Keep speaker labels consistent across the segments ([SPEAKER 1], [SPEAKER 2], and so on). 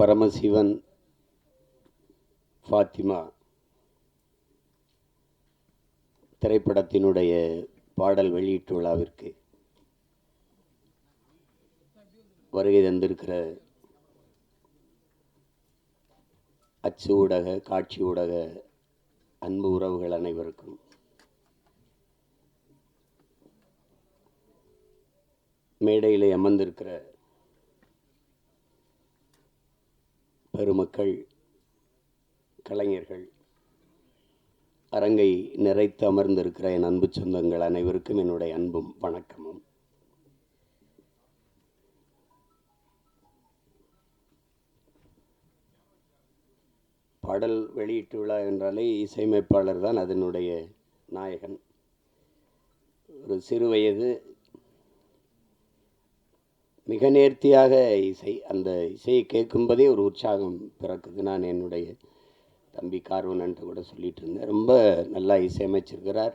[SPEAKER 1] பரமசிவன் ஃபாத்திமா திரைப்படத்தினுடைய பாடல் வெளியீட்டு விழாவிற்கு வருகை தந்திருக்கிற அச்சு ஊடக காட்சி ஊடக அன்பு உறவுகள் அனைவருக்கும் மேடையில் அமர்ந்திருக்கிற பெருமக்கள், கலைஞர்கள், அரங்கை நிறைத்து அமர்ந்திருக்கிற என் அன்பு சொந்தங்கள் அனைவருக்கும் என்னுடைய அன்பும் வணக்கமும். பாடல் வெளியீட்டு விழா என்றாலே இசையமைப்பாளர் தான் அதனுடைய நாயகன். ஒரு சிறு வயது மிக நேர்த்தியாக அந்த இசையை கேட்கும்போதே ஒரு உற்சாகம் பிறக்குது. நான் என்னுடைய தம்பி கார்வனன்ட்டு கூட சொல்லிகிட்டு இருந்தேன். ரொம்ப நல்லா இசையமைச்சிருக்கிறார்.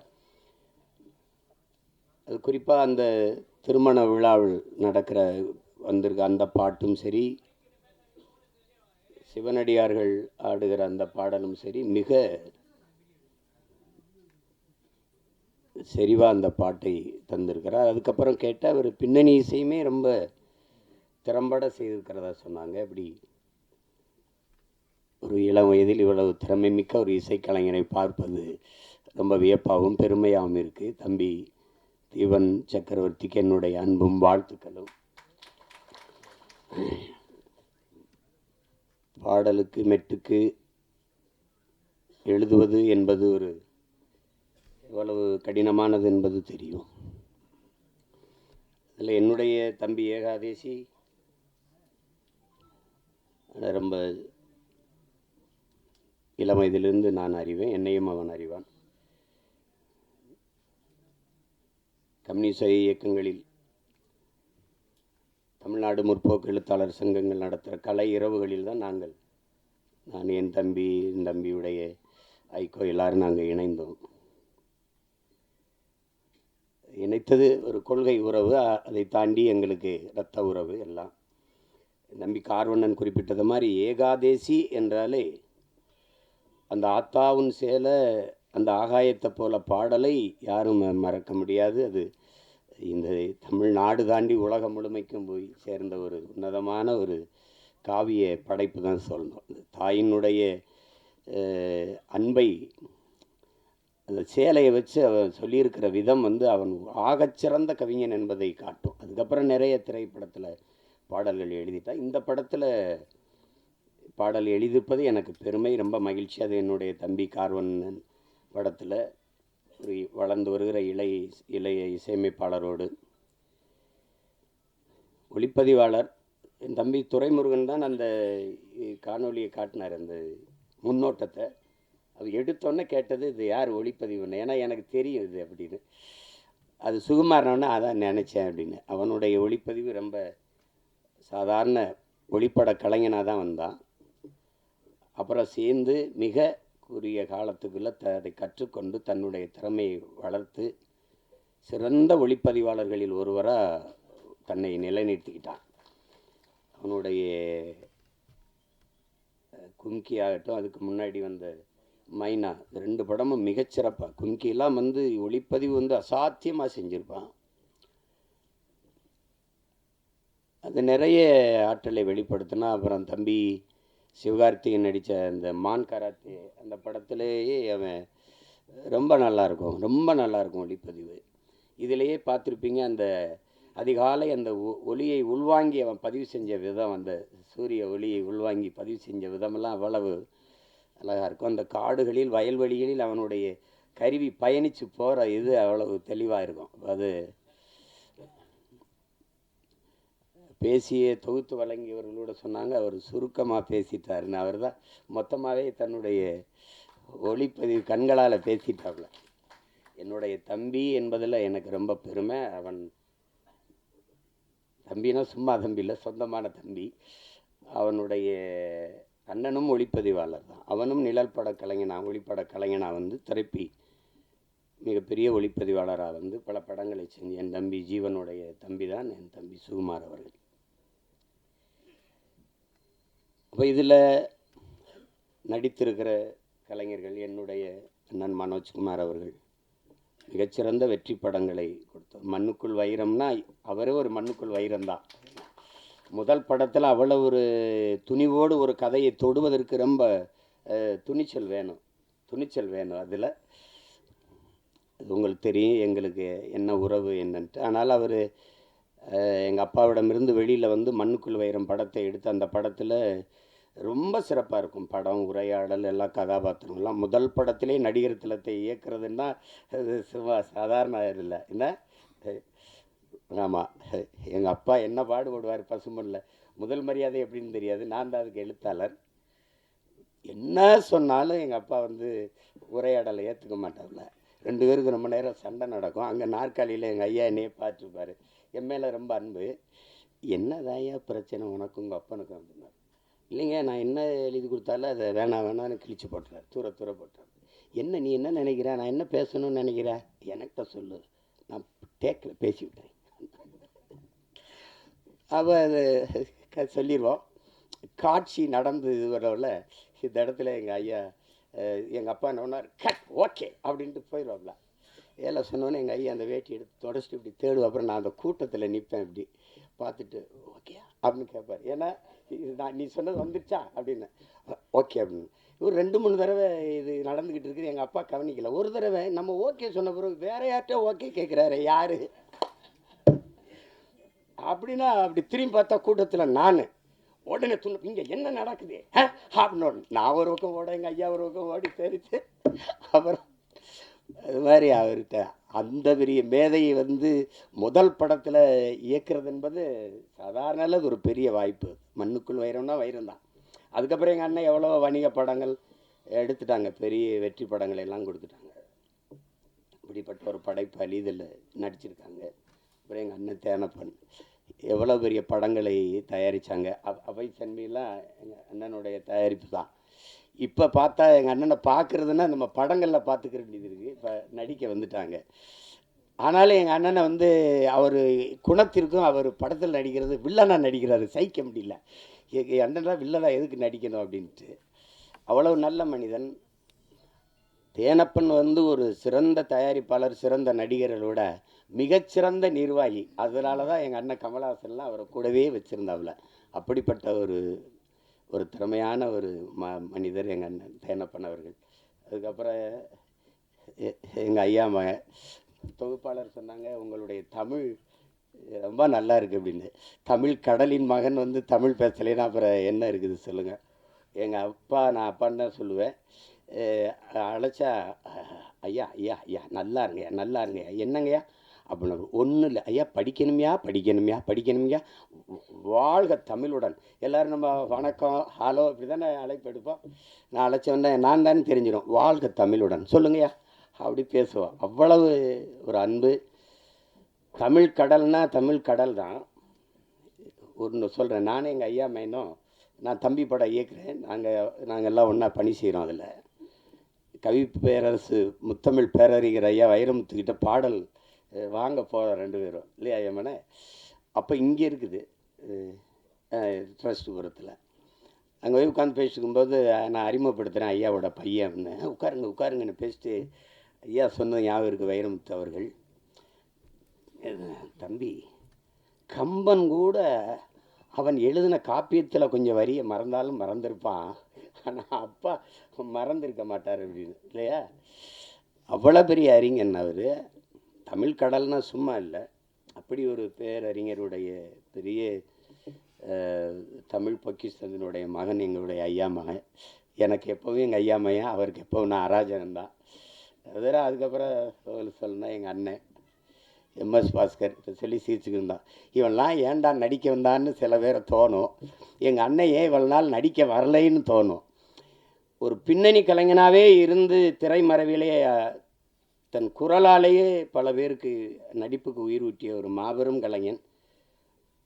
[SPEAKER 1] அது குறிப்பாக அந்த திருமண விழாவில் நடக்கிற வந்திருக்க அந்த பாட்டும் சரி, சிவனடியார்கள் ஆடுகிற அந்த பாடலும் சரி, மிக செறிவாக அந்த பாட்டை தந்திருக்கிறார். அதுக்கப்புறம் கேட்டால் அவர் பின்னணி இசையுமே ரொம்ப திறம்பட செய்திருக்கிறதா சொன்னாங்க. அப்படி ஒரு இளம் வயதில் இவ்வளவு திறமை மிக்க ஒரு இசைக்கலைஞரை பார்ப்பது ரொம்ப வியப்பாகவும் பெருமையாகவும் இருக்குது. தம்பி தீவன் சக்கரவர்த்திக்கு என்னுடைய அன்பும் வாழ்த்துக்களும். பாடலுக்கு மெட்டுக்கு எழுதுவது என்பது ஒரு எவ்வளவு கடினமானது என்பது தெரியும். அதில் என்னுடைய தம்பி ஏகாதேசி ரொம்ப இளம் வயதிலிருந்து நான் அறிவேன், என்னையும் அவன் அறிவான். கம்யூனிச இயக்கங்களில் தமிழ்நாடு முற்போக்கு எழுத்தாளர் சங்கங்கள் நடத்துகிற கலை இரவுகளில் தான் நான் என் தம்பியுடைய ஐக்கோ எல்லாரும் நாங்கள் இணைந்தோம். இணைத்தது ஒரு கொள்கை உறவு, அதை தாண்டி எங்களுக்கு இரத்த உறவு எல்லாம். தம்பி கார்வண்ணன் குறிப்பிட்டது மாதிரி ஏகாதேசி என்றாலே அந்த ஆத்தாவும் சேல அந்த ஆகாயத்தை போல பாடலை யாரும் மறக்க முடியாது. அது இந்த தமிழ்நாடு தாண்டி உலகம் முழுமைக்கும் போய் சேர்ந்த ஒரு உன்னதமான ஒரு காவிய படைப்பு தான் சொல்லணும். தாயினுடைய அன்பை அந்த சேலையை வச்சு அவன் சொல்லியிருக்கிற விதம் அவன் ஆகச்சிறந்த கவிஞன் என்பதை காட்டும். அதுக்கப்புறம் நிறைய திரைப்படத்தில் பாடல்கள் எழுதிட்டான். இந்த படத்தில் பாடல் எழுதியிருப்பது எனக்கு பெருமை, ரொம்ப மகிழ்ச்சி. அது என்னுடைய தம்பி கார்வண்ணன் படத்தில் ஒரு வளர்ந்து வருகிற இளைய இசையமைப்பாளரோடு ஒளிப்பதிவாளர் என் தம்பி துரைமுருகன் தான் அந்த காணொலியை காட்டினார். அந்த முன்னோட்டத்தை அது எடுத்தோன்னே கேட்டது இது யார் ஒளிப்பதிவுன்னு. ஏன்னா எனக்கு தெரியும் இது அப்படின்னு. அது சுகுமாரனோன்னு அதான் நினச்சேன் அப்படின்னு. அவனுடைய ஒளிப்பதிவு ரொம்ப சாதாரண ஒளிப்பட கலைஞனாக தான் வந்தான். அப்புறம் சேர்ந்து மிக குறுகிய காலத்துக்குள்ளே அதை கற்றுக்கொண்டு தன்னுடைய திறமையை வளர்த்து சிறந்த ஒளிப்பதிவாளர்களில் ஒருவராக தன்னை நிலைநிறுத்திக்கிட்டான். அவனுடைய கும்கி ஆகட்டும், அதுக்கு முன்னாடி வந்த மைனா, 2 படமும் மிகச்சிறப்பாக. கும்கியெல்லாம் ஒளிப்பதிவு அசாத்தியமாக செஞ்சுருப்பான். அது நிறைய ஆற்றலை வெளிப்படுத்தினா. அப்புறம் தம்பி சிவகார்த்திகேயன் நடித்த அந்த மான் கராத்தே அந்த படத்திலேயே அவன் ரொம்ப நல்லாயிருக்கும் ஒளிப்பதிவு. இதிலேயே பார்த்துருப்பீங்க, அந்த அதிகாலை அந்த ஒளியை உள்வாங்கி அவன் பதிவு செஞ்ச விதம், அந்த சூரிய ஒளியை உள்வாங்கி பதிவு செஞ்ச விதமெல்லாம் அவ்வளவு அழகாக இருக்கும். அந்த காடுகளில் வயல்வெளிகளில் அவனுடைய கருவி பயணித்து போகிற இது அவ்வளவு தெளிவாக இருக்கும். அது பேசியே தொகுத்து வழங்கியவர்களோட சொன்னாங்க, அவர் சுருக்கமாக பேசிட்டாருன்னு. அவர் தான் மொத்தமாகவே தன்னுடைய ஒளிப்பதிவு கண்களால் பேசிட்டாப்புல. என்னுடைய தம்பி என்பதில் எனக்கு ரொம்ப பெருமை. அவன் தம்பினா சும்மா தம்பி இல்லை, சொந்தமான தம்பி. அவனுடைய அண்ணனும் ஒளிப்பதிவாளர் தான். அவனும் நிழல் பட கலைஞனாக ஒளிப்பட கலைஞனாக திரைப்பி மிகப்பெரிய ஒளிப்பதிவாளராக பல படங்களை செஞ்சு என் தம்பி ஜீவனுடைய தம்பி தான் என் தம்பி சுகுமார் அவர்கள். இப்போ இதில் நடித்திருக்கிற கலைஞர்கள் என்னுடைய அண்ணன் மனோஜ்குமார் அவர்கள் மிகச்சிறந்த வெற்றி படங்களை கொடுத்தார். மண்ணுக்குள் வைரம்னா அவரே ஒரு மண்ணுக்குள் வைரம்தான். முதல் படத்தில் அவ்வளோ ஒரு துணிவோடு ஒரு கதையை தொடுவதற்கு ரொம்ப துணிச்சல் வேணும். அதில் உங்களுக்கு தெரியும் எங்களுக்கு என்ன உறவு என்னன்ட்டு. ஆனால் அவர் எங்கள் அப்பாவிடமிருந்து வெளியில் வந்து மண்ணுக்குள் வைரம் படத்தை எடுத்து அந்த படத்தில் ரொம்ப சிறப்பாக இருக்கும். படம், உரையாடல், எல்லா கதாபாத்திரங்கள்லாம். முதல் படத்திலே நடிகர் திலத்தை இயக்குறதுன்னா அது சும்மா சாதாரண இல்லை என்ன. ஆமாம், எங்கள் அப்பா என்ன பாடுபடுவார் பசுமனில். முதல் மரியாதை எப்படின்னு தெரியாது, நான் தான் அதுக்கு எழுத்தாளர். என்ன சொன்னாலும் எங்கள் அப்பா வந்து உரையாடலை ஏற்றுக்க மாட்டார்ல. 2 பேருக்கு ரொம்ப நேரம் சண்டை நடக்கும். அங்கே நாற்காலியில் எங்கள் ஐயா என்னையே பார்த்துருப்பார். என் மேலே ரொம்ப அன்பு. என்னதான் ஐயா பிரச்சனை உனக்கு உங்கள் அப்பனுக்கு அப்படின்னா, இல்லைங்க நான் என்ன எழுதி கொடுத்தாலும் அதை வேணான்னு கிழிச்சு போட்டுறார், தூர போட்டுறார். என்ன நீ என்ன நினைக்கிற, நான் என்ன பேசணும்னு நினைக்கிறேன், எனக்கிட்ட சொல்லு, நான் டேக்கில் பேசிவிட்டேன். அவள் அது சொல்லிடுவோம். காட்சி நடந்து இது வரவில் இந்த இடத்துல எங்கள் ஐயா எங்கள் அப்பா என்ன பண்ணார், கட் ஓகே அப்படின்ட்டு போயிடுவாப்ல. ஏழை சொன்னோன்னே எங்கள் ஐயா அந்த வேட்டி எடுத்து தொடச்சிட்டு இப்படி தேடுவோம். அப்புறம் நான் அந்த கூட்டத்தில் நிற்பேன், இப்படி பார்த்துட்டு ஓகே அப்படின்னு கேட்பார். ஏன்னா நான் நீ சொன்னது வந்துடுச்சா அப்படின்னு, ஓகே அப்படின்னு. ஒரு 2-3 தடவை இது நடந்துக்கிட்டு இருக்குது. எங்கள் அப்பா கவனிக்கல. ஒரு தடவை நம்ம ஓகே சொன்ன பிறகு வேற யார்கிட்ட ஓகே கேட்குறாரு, யார் அப்படின்னா அப்படி திரும்பி பார்த்தா கூட்டத்தில் நான் உடனே இங்கே என்ன நடக்குது அப்படின்னு நான் ஒரு பக்கம் ஓட, எங்கள் ஐயா ஒரு பக்கம் ஓடி தெரிச்சு. அப்புறம் அது மாதிரி அவர்கிட்ட அந்த பெரிய மேதையை வந்து முதல் படத்தில் இயக்குறது என்பது சாதாரண ஒரு பெரிய வாய்ப்பு. மண்ணுக்குள் வைரம்னா வைரம் தான். அதுக்கப்புறம் எங்கள் அண்ணன் எவ்வளோ வணிக படங்கள் எடுத்துட்டாங்க, பெரிய வெற்றி படங்கள் எல்லாம் கொடுத்துட்டாங்க. இப்படிப்பட்ட ஒரு படைப்பாளி இதில் நடிச்சிருக்காங்க. அப்புறம் எங்கள் அண்ணன் தேனப்பன் எவ்வளோ பெரிய படங்களை தயாரித்தாங்க. அவை சன்மையெல்லாம் எங்கள் அண்ணனுடைய தயாரிப்பு தான். இப்போ பார்த்தா எங்கள் அண்ணனை பார்க்குறதுன்னா நம்ம படங்களில் பார்த்துக்க வேண்டியது இருக்குது. இப்போ நடிக்க வந்துட்டாங்க. ஆனாலும் எங்கள் அண்ணனை வந்து அவர் குணத்திற்கும் அவர் படத்தில் நடிக்கிறது வில்லனாக நடிக்கிறாரு, சகிக்க முடியல. எங்கள் அண்ணனா வில்லனாக எதுக்கு நடிக்கணும் அப்படின்ட்டு. அவ்வளவு நல்ல மனிதன். தேனப்பன் வந்து ஒரு சிறந்த தயாரிப்பாளர், சிறந்த நடிகர்களோட மிகச்சிறந்த நிர்வாகி. அதனால தான் எங்கள் அண்ணன் கமலஹாசன்லாம் அவரை கூடவே வச்சுருந்தாப்புல. அப்படிப்பட்ட ஒரு திறமையான ஒரு மனிதர் எங்கள் அண்ணன் தேனப்பன் அவர்கள். அதுக்கப்புறம் எங்கள் ஐயா மகன் தொகுப்பாளர் சொன்னாங்க, உங்களுடைய தமிழ் ரொம்ப நல்லா இருக்குது அப்படின்னு. தமிழ் கடலின் மகன் வந்து தமிழ் பேசலைன்னா அப்புறம் என்ன இருக்குது சொல்லுங்கள். எங்கள் அப்பா, நான் அப்பான்னு தான் சொல்லுவேன். அழைச்சா ஐயா ஐயா ஐயா நல்லா இருங்கய்யா என்னங்கய்யா அப்படின்னு. ஒன்றும் இல்லை ஐயா, படிக்கணுமையா, வாழ்க தமிழுடன். எல்லோரும் நம்ம வணக்கம் ஹலோ இப்படி தானே அழைப்பு எடுப்போம். நான் அழைச்சவொன்னே நான் தானே தெரிஞ்சிடும், வாழ்க தமிழுடன் சொல்லுங்கய்யா அப்படி பேசுவோம். அவ்வளவு ஒரு அன்பு. தமிழ் கடல்னா தமிழ் கடல் தான். ஒன்று சொல்கிறேன், நானே எங்கள் ஐயா மைனும் நான் தம்பி படம் இயக்குறேன். நாங்கள் எல்லாம் ஒன்றா பணி செய்கிறோம். அதில் கவி பேரரசு முத்தமிழ் பேரறிஞர் ஐயா வைரமுத்துக்கிட்ட பாடல் வாங்க போகிறோம் 2 பேரும் இல்லையா ஐயம்மனே. அப்போ இங்கே இருக்குது ட்ரஸ்ட் புரத்தில். அங்கே போய் உட்காந்து பேசிக்கும்போது நான் அறிமுகப்படுத்துகிறேன் ஐயாவோட பையன் அப்படின்னு. உட்காருங்கன்னு பேசிட்டு ஐயா சொன்னது ஞாபகம் இருக்குது வைரமுத்து அவர்கள். தம்பி, கம்பன் கூட அவன் எழுதின காப்பியத்தில் கொஞ்சம் வரியை மறந்தாலும் மறந்துருப்பான், ஆனால் அப்பா மறந்துருக்க மாட்டார் அப்படின்னு இல்லையா. அவ்வளோ பெரிய அறிஞன் அவர். தமிழ் கடல்னா சும்மா இல்லை, அப்படி ஒரு பேரறிஞருடைய பெரிய தமிழ் பொக்கிஷத்தினுடைய மகன் எங்களுடைய ஐயா மகன். எனக்கு எப்போவும் எங்கள் ஐயா மகன், அவருக்கு எப்போவும் நான் அராஜகன்தான். அதெல்லாம் அதுக்கப்புறம் சொல்லணும்னா எங்கள் அண்ணன் MS பாஸ்கர் இப்போ சொல்லி சிரிச்சுக்கிருந்தான். இவன்லாம் ஏன்டா நடிக்க வந்தான்னு சில பேரை தோணும். எங்கள் அண்ணன் ஏன் இவ்வளோ நாள் நடிக்க வரலைன்னு தோணும். ஒரு பின்னணி கலைஞனாகவே இருந்து திரைமறைவிலே தன் குரலாலேயே பல பேருக்கு நடிப்புக்கு உயிர் ஊட்டிய ஒரு மாபெரும் கலைஞன்.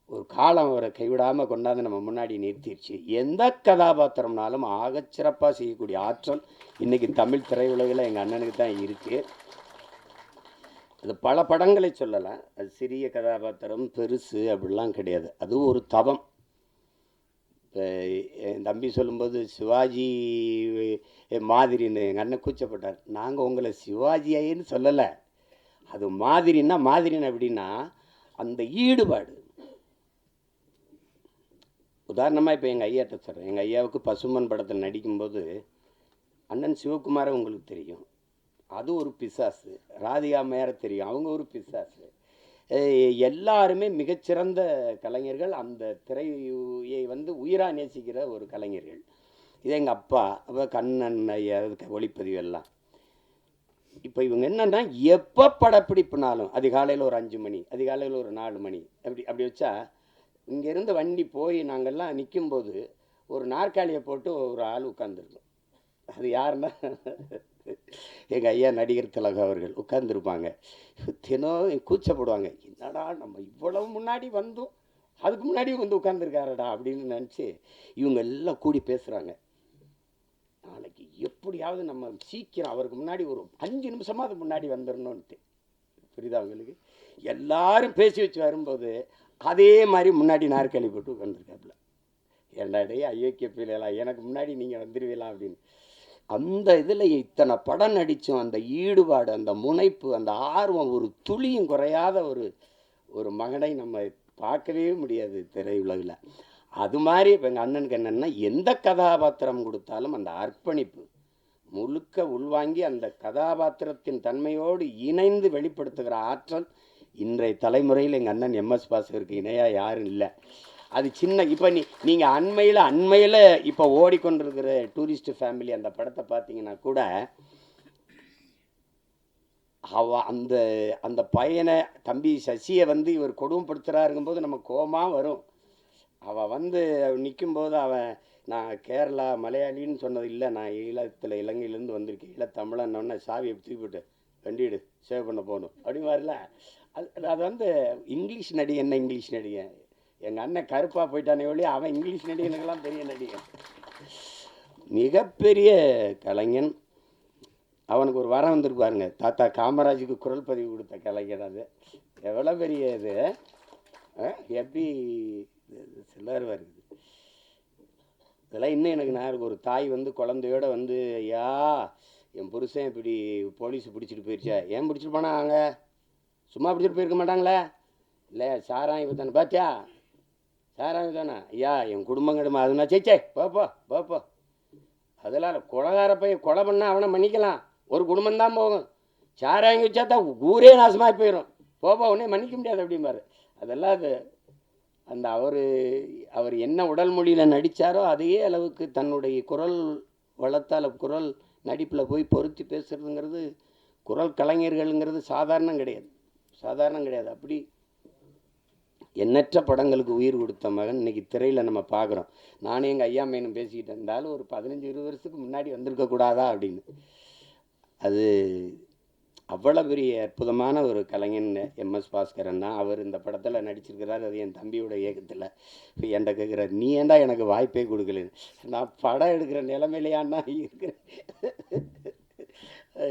[SPEAKER 1] ஒரு காலம் அவரை கைவிடாமல் கொண்டாந்து நம்ம முன்னாடி நிறுத்திடுச்சு. எந்த கதாபாத்திரம்னாலும் ஆகச்சிறப்பாக செய்யக்கூடிய ஆற்றல் இன்றைக்கி தமிழ் திரையுலகில் எங்கள் அண்ணனுக்கு தான் இருக்குது. அது பல படங்களை சொல்லலாம். அது சிறிய கதாபாத்திரம் பெருசு அப்படிலாம் கிடையாது. அது ஒரு தவம். இப்போ என் தம்பி சொல்லும்போது சிவாஜி மாதிரின்னு எங்கள் அண்ணன் கூச்சப்பட்டார். நாங்கள் உங்களை சிவாஜின்னு சொல்லலை. அது மாதிரின்னா மாதிரின்னு எப்படின்னா அந்த ஈடுபாடு. உதாரணமாக இப்போ எங்கள் ஐயாட்ட சொல்கிறேன். எங்கள் ஐயாவுக்கு பசுமன் படத்தில் நடிக்கும்போது அண்ணன் சிவகுமாரை உங்களுக்கு தெரியும், அது ஒரு பிசாசு. ராதிகா மேர தெரியும், அவங்க ஒரு பிசாசு. எல்லாருமே மிகச்சிறந்த கலைஞர்கள், அந்த திரையை வந்து உயிராக நேசிக்கிற ஒரு கலைஞர்கள். இது எங்கள் அப்பா, அப்போ கண்ணன் ஐயா ஒளிப்பதிவு எல்லாம். இப்போ இவங்க என்னன்னா எப்போ படப்பிடிப்புனாலும் அதிகாலையில் ஒரு 5 மணி, அதிகாலையில் ஒரு 4 மணி, அப்படி வச்சா இங்கேருந்து வண்டி போய் நாங்கள்லாம் நிற்கும்போது ஒரு நாற்காலியை போட்டு ஒரு ஆள் உட்காந்துருக்கோம். அது யாருன்னா எங்கள் ஐயா நடிகர் திலகம் அவர்கள் உட்கார்ந்துருப்பாங்க. தினம் கூச்சப்படுவாங்க, என்னடா நம்ம இவ்வளவு முன்னாடி வந்தோம், அதுக்கு முன்னாடி வந்து உட்காந்துருக்காரடா அப்படின்னு நினச்சி இவங்க எல்லாம் கூடி பேசுகிறாங்க. நாளைக்கு எப்படியாவது நம்ம சீக்கிரம் அவருக்கு முன்னாடி ஒரு 5 நிமிஷமாக அது முன்னாடி வந்துடணும்ன்ட்டு. புரியுதா உங்களுக்கு? எல்லாரும் பேசி வச்சு வரும்போது அதே மாதிரி முன்னாடி நாற்காலி போட்டு உட்காந்துருக்காப்புல. என்னடே ஐயோக்கிய பிள்ளைலாம், எனக்கு முன்னாடி நீங்கள் வந்துடுவீங்களா அப்படின்னு. அந்த இதில் இத்தனை படம் நடித்தோம், அந்த ஈடுபாடு, அந்த முனைப்பு, அந்த ஆர்வம், ஒரு துளியும் குறையாத ஒரு மகனை நம்ம பார்க்கவே முடியாது திரையுலகில். அது மாதிரி இப்போ எங்கள் அண்ணனுக்கு என்னென்னா எந்த கதாபாத்திரம் கொடுத்தாலும் அந்த அர்ப்பணிப்பு முழுக்க உள்வாங்கி அந்த கதாபாத்திரத்தின் தன்மையோடு இணைந்து வெளிப்படுத்துகிற ஆற்றல் இன்றைய தலைமுறையில் எங்கள் அண்ணன் எம்எஸ் பாஸ்கருக்கு இணையாக யாரும் இல்லை. அது சின்ன இப்போ நீங்கள் அண்மையில் இப்போ ஓடிக்கொண்டிருக்கிற டூரிஸ்ட் ஃபேமிலி அந்த படத்தை பார்த்தீங்கன்னா கூட அந்த அந்த பையனை தம்பி சசியை வந்து இவர் கொடுமைப்படுத்துகிறாருங்கும்போது நம்ம கோபமாக வரும். அவள் வந்து நிற்கும்போது அவன் நான் கேரளா மலையாளின்னு சொன்னது இல்லை, நான் இலங்கையிலேருந்து வந்திருக்கேன், தமிழன்னொன்னே சாவியை தூக்கிவிட்டு வண்டிடு சேவ் பண்ண போகணும் அப்படின்னு வரல. அது வந்து இங்கிலீஷ் நடிகை. என்ன இங்கிலீஷ் நடிகை? எங்கள் அண்ணன் கருப்பாக போயிட்டானே ஒழி, அவன் இங்கிலீஷ் நடிகனுக்கெல்லாம் பெரிய நடிகன், மிகப்பெரிய கலைஞன். அவனுக்கு ஒரு வரம் வந்துருப்பாருங்க, தாத்தா காமராஜுக்கு குரல் பதிவு கொடுத்த கலைஞர். அது எவ்வளோ பெரிய இது, எப்படி சிலர் வருது இதெல்லாம். இன்னும் எனக்கு நான் ஒரு தாய் வந்து குழந்தையோட வந்து, ஐயா என் புருஷன் இப்படி போலீஸ் பிடிச்சிட்டு போயிடுச்சா, ஏன் பிடிச்சிட்டு போனாங்க, சும்மா பிடிச்சிட்டு போயிருக்க மாட்டாங்களே, இல்லை சாராயம் தானே, பார்த்தியா சாராயம் தானே, ஐயா என் குடும்பம் கிடமா அதுனா சேச்சே போப்போ அதெல்லாம் கொலகார போய் கொலை பண்ணால் அவனை மன்னிக்கலாம், ஒரு குடும்பம்தான் போகும், சாராயம் வச்சா தான் ஊரே நாசமாக போயிடும், போப்பா உடனே மன்னிக்க முடியாது அப்படிம்பாரு. அதெல்லாம் அது அந்த அவர் என்ன உடல் மொழியில் நடித்தாரோ அதே அளவுக்கு தன்னுடைய குரல் வளர்த்தால் குரல் நடிப்பில் போய் பொருத்தி பேசுறதுங்கிறது, குரல் கலைஞர்கள்ங்கிறது சாதாரணம் கிடையாது. அப்படி எண்ணற்ற படங்களுக்கு உயிர் கொடுத்த மகன் இன்றைக்கி திரையில் நம்ம பார்க்குறோம். நானே எங்கள் ஐயா மேனும் பேசிக்கிட்டு இருந்தாலும் ஒரு 15-20 வருஷத்துக்கு முன்னாடி வந்திருக்கக்கூடாதா அப்படின்னு. அது அவ்வளோ பெரிய அற்புதமான ஒரு கலைஞன் எம்எஸ் பாஸ்கரன் தான். அவர் இந்த படத்தில் நடிச்சிருக்கிறார், அது என் தம்பியோட இயக்கத்தில். இப்போ என்கிட்ட கேட்குறாரு, நீ ஏன்டா எனக்கு வாய்ப்பே கொடுக்கல, நான் படம் எடுக்கிற நிலைமையிலையான்னா இருக்கிறேன்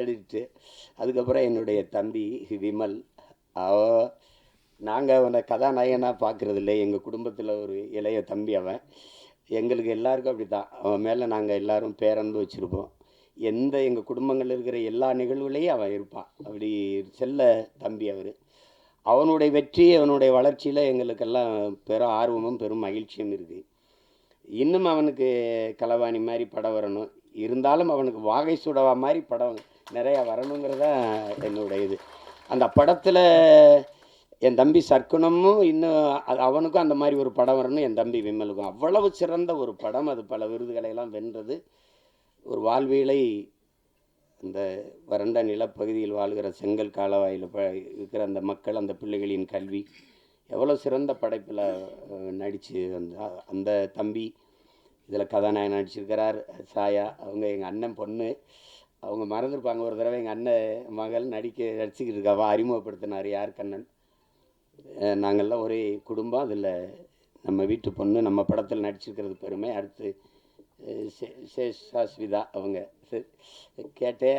[SPEAKER 1] எடுத்து. அதுக்கப்புறம் என்னுடைய தம்பி விமல், நாங்கள் அவனை கதாநாயகனாக பார்க்குறதில்ல, எங்கள் குடும்பத்தில் ஒரு இளைய தம்பி அவன். எங்களுக்கு எல்லாருக்கும் அப்படி தான், அவன் மேலே நாங்கள் எல்லோரும் பேரன்பு வச்சுருப்போம். எங்கள் குடும்பங்கள் இருக்கிற எல்லா நிகழ்வுலையும் அவன் இருப்பான். அப்படி செல்ல தம்பி அவர். அவனுடைய வெற்றி, அவனுடைய வளர்ச்சியில் எங்களுக்கெல்லாம் பெரும் ஆர்வமும் பெரும் மகிழ்ச்சியும் இருக்குது. இன்னும் அவனுக்கு களவாணி மாதிரி படம் வரணும், இருந்தாலும் அவனுக்கு வாகை சுடவா மாதிரி படம் நிறையா வரணுங்கிறதான் என்னுடைய இது. அந்த படத்தில் என் தம்பி சர்க்குணமும் இன்னும் அவனுக்கும் அந்த மாதிரி ஒரு படம் வரணும், என் தம்பி விமலுக்கும். அவ்வளவு சிறந்த ஒரு படம், அது பல விருதுகளை எல்லாம் வென்றது. ஒரு வாழ்வியலை அந்த வறண்ட நிலப்பகுதியில் வாழ்கிற செங்கல் காலவாயில் இருக்கிற அந்த மக்கள், அந்த பிள்ளைகளின் கல்வி, எவ்வளோ சிறந்த படைப்பில் நடித்து அந்த தம்பி இதில் கதாநாயகன் நடிச்சிருக்கிறார். சாயா அவங்க எங்கள் அண்ணன் பொண்ணு, அவங்க மறந்துருப்பாங்க. ஒரு தடவை எங்கள் அண்ணன் மகள் நடிச்சுக்கிட்டு இருக்காவா அறிமுகப்படுத்தினார், யார் கண்ணன். நாங்கள்லாம் ஒரே குடும்பம், அதில் நம்ம வீட்டு பொண்ணு நம்ம படத்தில் நடிச்சிருக்கிறது பெருமை. அடுத்து சேஷாஸ்விதா அவங்க கேட்டேன்,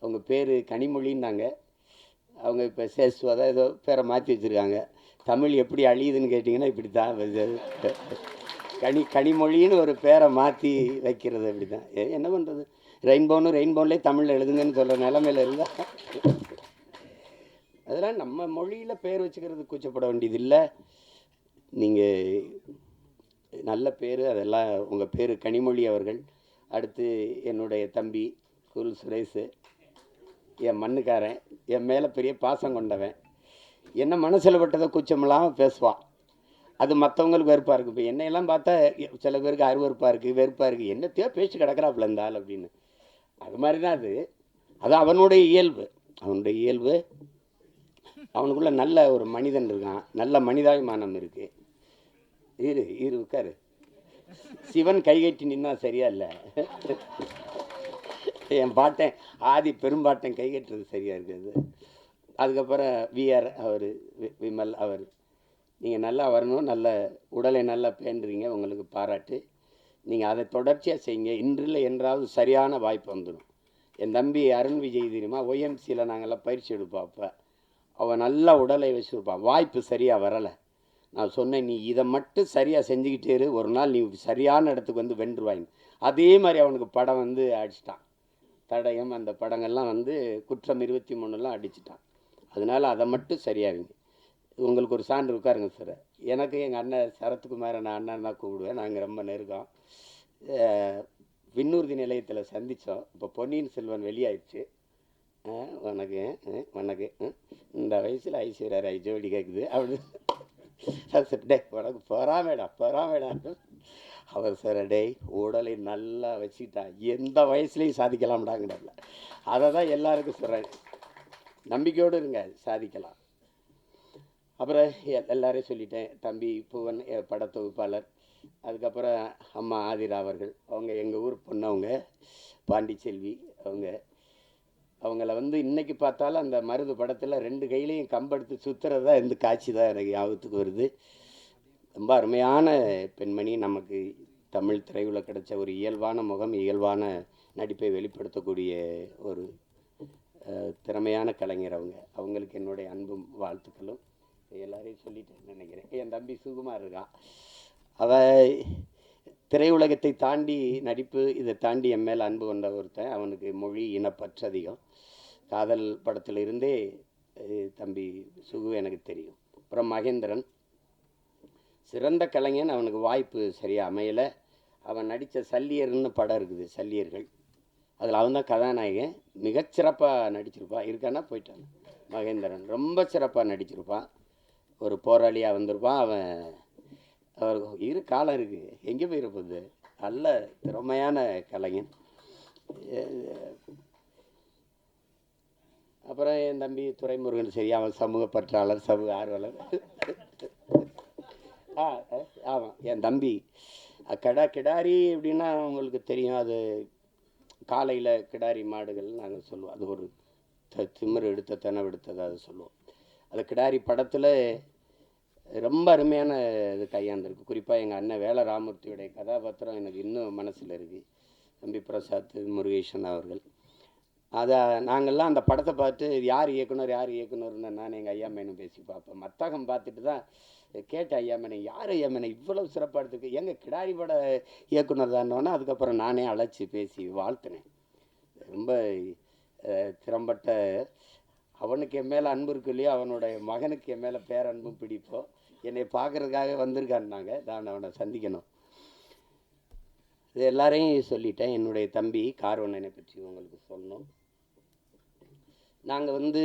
[SPEAKER 1] அவங்க பேர் கனிமொழின்னாங்க, அவங்க இப்போ சேஷ்வதா ஏதோ பேரை மாற்றி வச்சுருக்காங்க. தமிழ் எப்படி அழியுதுன்னு கேட்டிங்கன்னா இப்படி தான். கனிமொழின்னு ஒரு பேரை மாற்றி வைக்கிறது அப்படி தான். என்ன பண்ணுறது, ரெயின்போன்லேயே தமிழில் எழுதுங்கன்னு சொல்கிற நிலமையில இருந்தால் அதெல்லாம் நம்ம மொழியில் பேர் வச்சுக்கிறது கூச்சப்பட வேண்டியது இல்லை. நீங்கள் நல்ல பேர், அதெல்லாம் உங்கள் பேர் கனிமொழி அவர்கள். அடுத்து என்னுடைய தம்பி குருல் சுரேஷு, என் மண்ணுக்காரன், என் மேலே பெரிய பாசம் கொண்டவன். என்ன மனசில் பட்டதை கூச்சமெல்லாம் பேசுவான். அது மற்றவங்களுக்கு வெறுப்பாக இருக்குது. இப்போ என்னையெல்லாம் பார்த்தா சில பேருக்கு அருவறுப்பாக இருக்குது, வெறுப்பாக இருக்குது. என்னத்தையோ பேச்சு கிடக்கிறாப்புல இருந்தால் அப்படின்னு. அது மாதிரி தான் அது அவனுடைய இயல்பு. அவனுக்குள்ள நல்ல ஒரு மனிதன் இருக்கான், நல்ல மனிதாபிமானம் இருக்குது. இரு உட்காரு. சிவன் கைகட்டி நின்னா சரியா இல்லை. என் பாட்டன் ஆதி பெரும்பாட்டன் கைகட்டுறது சரியா இருக்குது. அதுக்கப்புறம் விஆர் அவர், விமல் அவர், நீங்கள் நல்லா வரணும், நல்ல உடலை நல்லா பேண்டுறீங்க, உங்களுக்கு பாராட்டு. நீங்கள் அதை தொடர்ச்சியாக செய்யுங்க. இன்றில் என்றாவது சரியான வாய்ப்பு வந்துடும். என் தம்பி அருண் விஜய் தெரியுமா, ஒய்எம்சியில் நாங்கள்லாம் பயிற்சி எடுப்போம். அப்போ அவன் நல்லா உடலை வச்சுருப்பான். வாய்ப்பு சரியாக வரலை. நான் சொன்னேன், நீ இதை மட்டும் சரியாக செஞ்சுக்கிட்டே இரு, ஒரு நாள் நீ சரியான இடத்துக்கு வந்து வென்றுவாங்க. அதே மாதிரி அவனுக்கு படம் வந்து அடிச்சிட்டான். தடயம் அந்த படங்கள்லாம் வந்து குற்றம் 23 அடிச்சிட்டான். அதனால் அதை மட்டும் சரியாகுங்க. உங்களுக்கு ஒரு சான்று உட்காருங்க சார். எனக்கு எங்கள் அண்ணன் சரத்குமாரை நான் அண்ணன் தான் கூப்பிடுவேன். நாங்கள் ரொம்ப நெருக்கம். விண்ணூர்தி நிலையத்தில் சந்தித்தோம். இப்போ பொன்னியின் செல்வன் வெளியாயிடுச்சு. வணக்கம் இந்த வயசில் ஐஸ்வர்யா ராய் ஜோடி கேட்குது அப்படின்னு. டே உனக்கு பொறாமேடா. அவர் சார் டே உடலை நல்லா வச்சுக்கிட்டா எந்த வயசுலையும் சாதிக்கலாம்டாங்கடல. அதை தான் எல்லாருக்கும் சொல்கிறேன். நம்பிக்கையோடு இருங்க, சாதிக்கலாம். அப்புறம் எல்லாரையும் சொல்லிட்டேன். தம்பி புவன் படத்தொகுப்பாளர், அதுக்கப்புறம் அம்மா ஆதிரா அவர்கள், அவங்க எங்கள் ஊர் பொண்ணு, அவங்க பாண்டிச்செல்வி, அவங்கள வந்து இன்றைக்கி பார்த்தாலும் அந்த மருது படத்தில் 2 கையிலையும் கம்பெடுத்து சுற்றுறது தான் இந்த காட்சி தான் எனக்கு ஞாபகத்துக்கு வருது. ரொம்ப அருமையான பெண்மணி. நமக்கு தமிழ் திரையுலகில் கிடைச்ச ஒரு இயல்பான முகம், இயல்பான நடிப்பை வெளிப்படுத்தக்கூடிய ஒரு திறமையான கலைஞர். அவங்களுக்கு என்னுடைய அன்பும் வாழ்த்துக்களும். எல்லாரையும் சொல்லிட்டேன்னு நினைக்கிறேன். என் தம்பி சுகுமார் இருக்கான். திரையுலகத்தை தாண்டி நடிப்பு, இதை தாண்டி என் மேலே அன்பு கொண்ட ஒருத்தன். அவனுக்கு மொழி இனப்பற்று அதிகம். காதல் படத்தில் இருந்தே தம்பி சுகு எனக்கு தெரியும். அப்புறம் மகேந்திரன் சிறந்த கலைஞன். அவனுக்கு வாய்ப்பு சரியாக அமையலை. அவன் நடித்த சல்லியர்னு படம் இருக்குது, சல்லியர்கள். அதில் அவன் தான் கதாநாயகன். மிகச்சிறப்பாக நடிச்சிருப்பான். இருக்கானா போயிட்டான். மகேந்திரன் ரொம்ப சிறப்பாக நடிச்சிருப்பான். ஒரு போராளியாக வந்திருப்பான். அவருக்கு காலம் இருக்குது, எங்கே போயிருப்பது. நல்ல திறமையான கலைஞன். அப்புறம் என் தம்பி துரைமுருகன், சரி, அவன் சமூக பற்றாளர், சமூக ஆர்வலர். ஆமாம், என் தம்பி கிடாரி அப்படின்னா உங்களுக்கு தெரியும். அது காலையில் கிடாரி மாடுகள் நாங்கள் சொல்லுவோம். அது ஒரு திமிரு எடுத்த தெனவெடுத்தது அது சொல்லுவோம். அது கிடாரி படத்தில் ரொம்ப அருமையான இது கையாண்டிருக்கு. குறிப்பாக எங்கள் அண்ணன் வேல ராமூர்த்தியுடைய கதாபாத்திரம் எனக்கு இன்னும் மனசில் இருக்குது. தம்பி பிரசாத் முருகேசன் அவர்கள். அதை நாங்கள்லாம் அந்த படத்தை பார்த்து யார் இயக்குனர்னு நான் எங்கள் ஐயா மேனும் பேசி பார்ப்பேன். மத்தகம் பார்த்துட்டு தான் கேட்டேன், ஐயா மேனை யார் ஐயா மேனை இவ்வளவு சிறப்பாக எடுத்துருக்கு, எங்கள் கிடாரி பட இயக்குனர் தானோன்னா. அதுக்கப்புறம் நானே அழைச்சி பேசி வாழ்த்தினேன். ரொம்ப திறம்பட்ட, அவனுக்கு என் மேலே அன்பு இருக்கு இல்லையோ, அவனுடைய மகனுக்கு என் மேலே பேரன்பும் பிடிப்போம். என்னை பார்க்குறதுக்காக வந்திருக்கான்னாங்க. நான் அவனை சந்திக்கணும். இது எல்லாரையும் சொல்லிட்டேன். என்னுடைய தம்பி கார்வண்ணனை பற்றி உங்களுக்கு சொல்லணும். நாங்கள் வந்து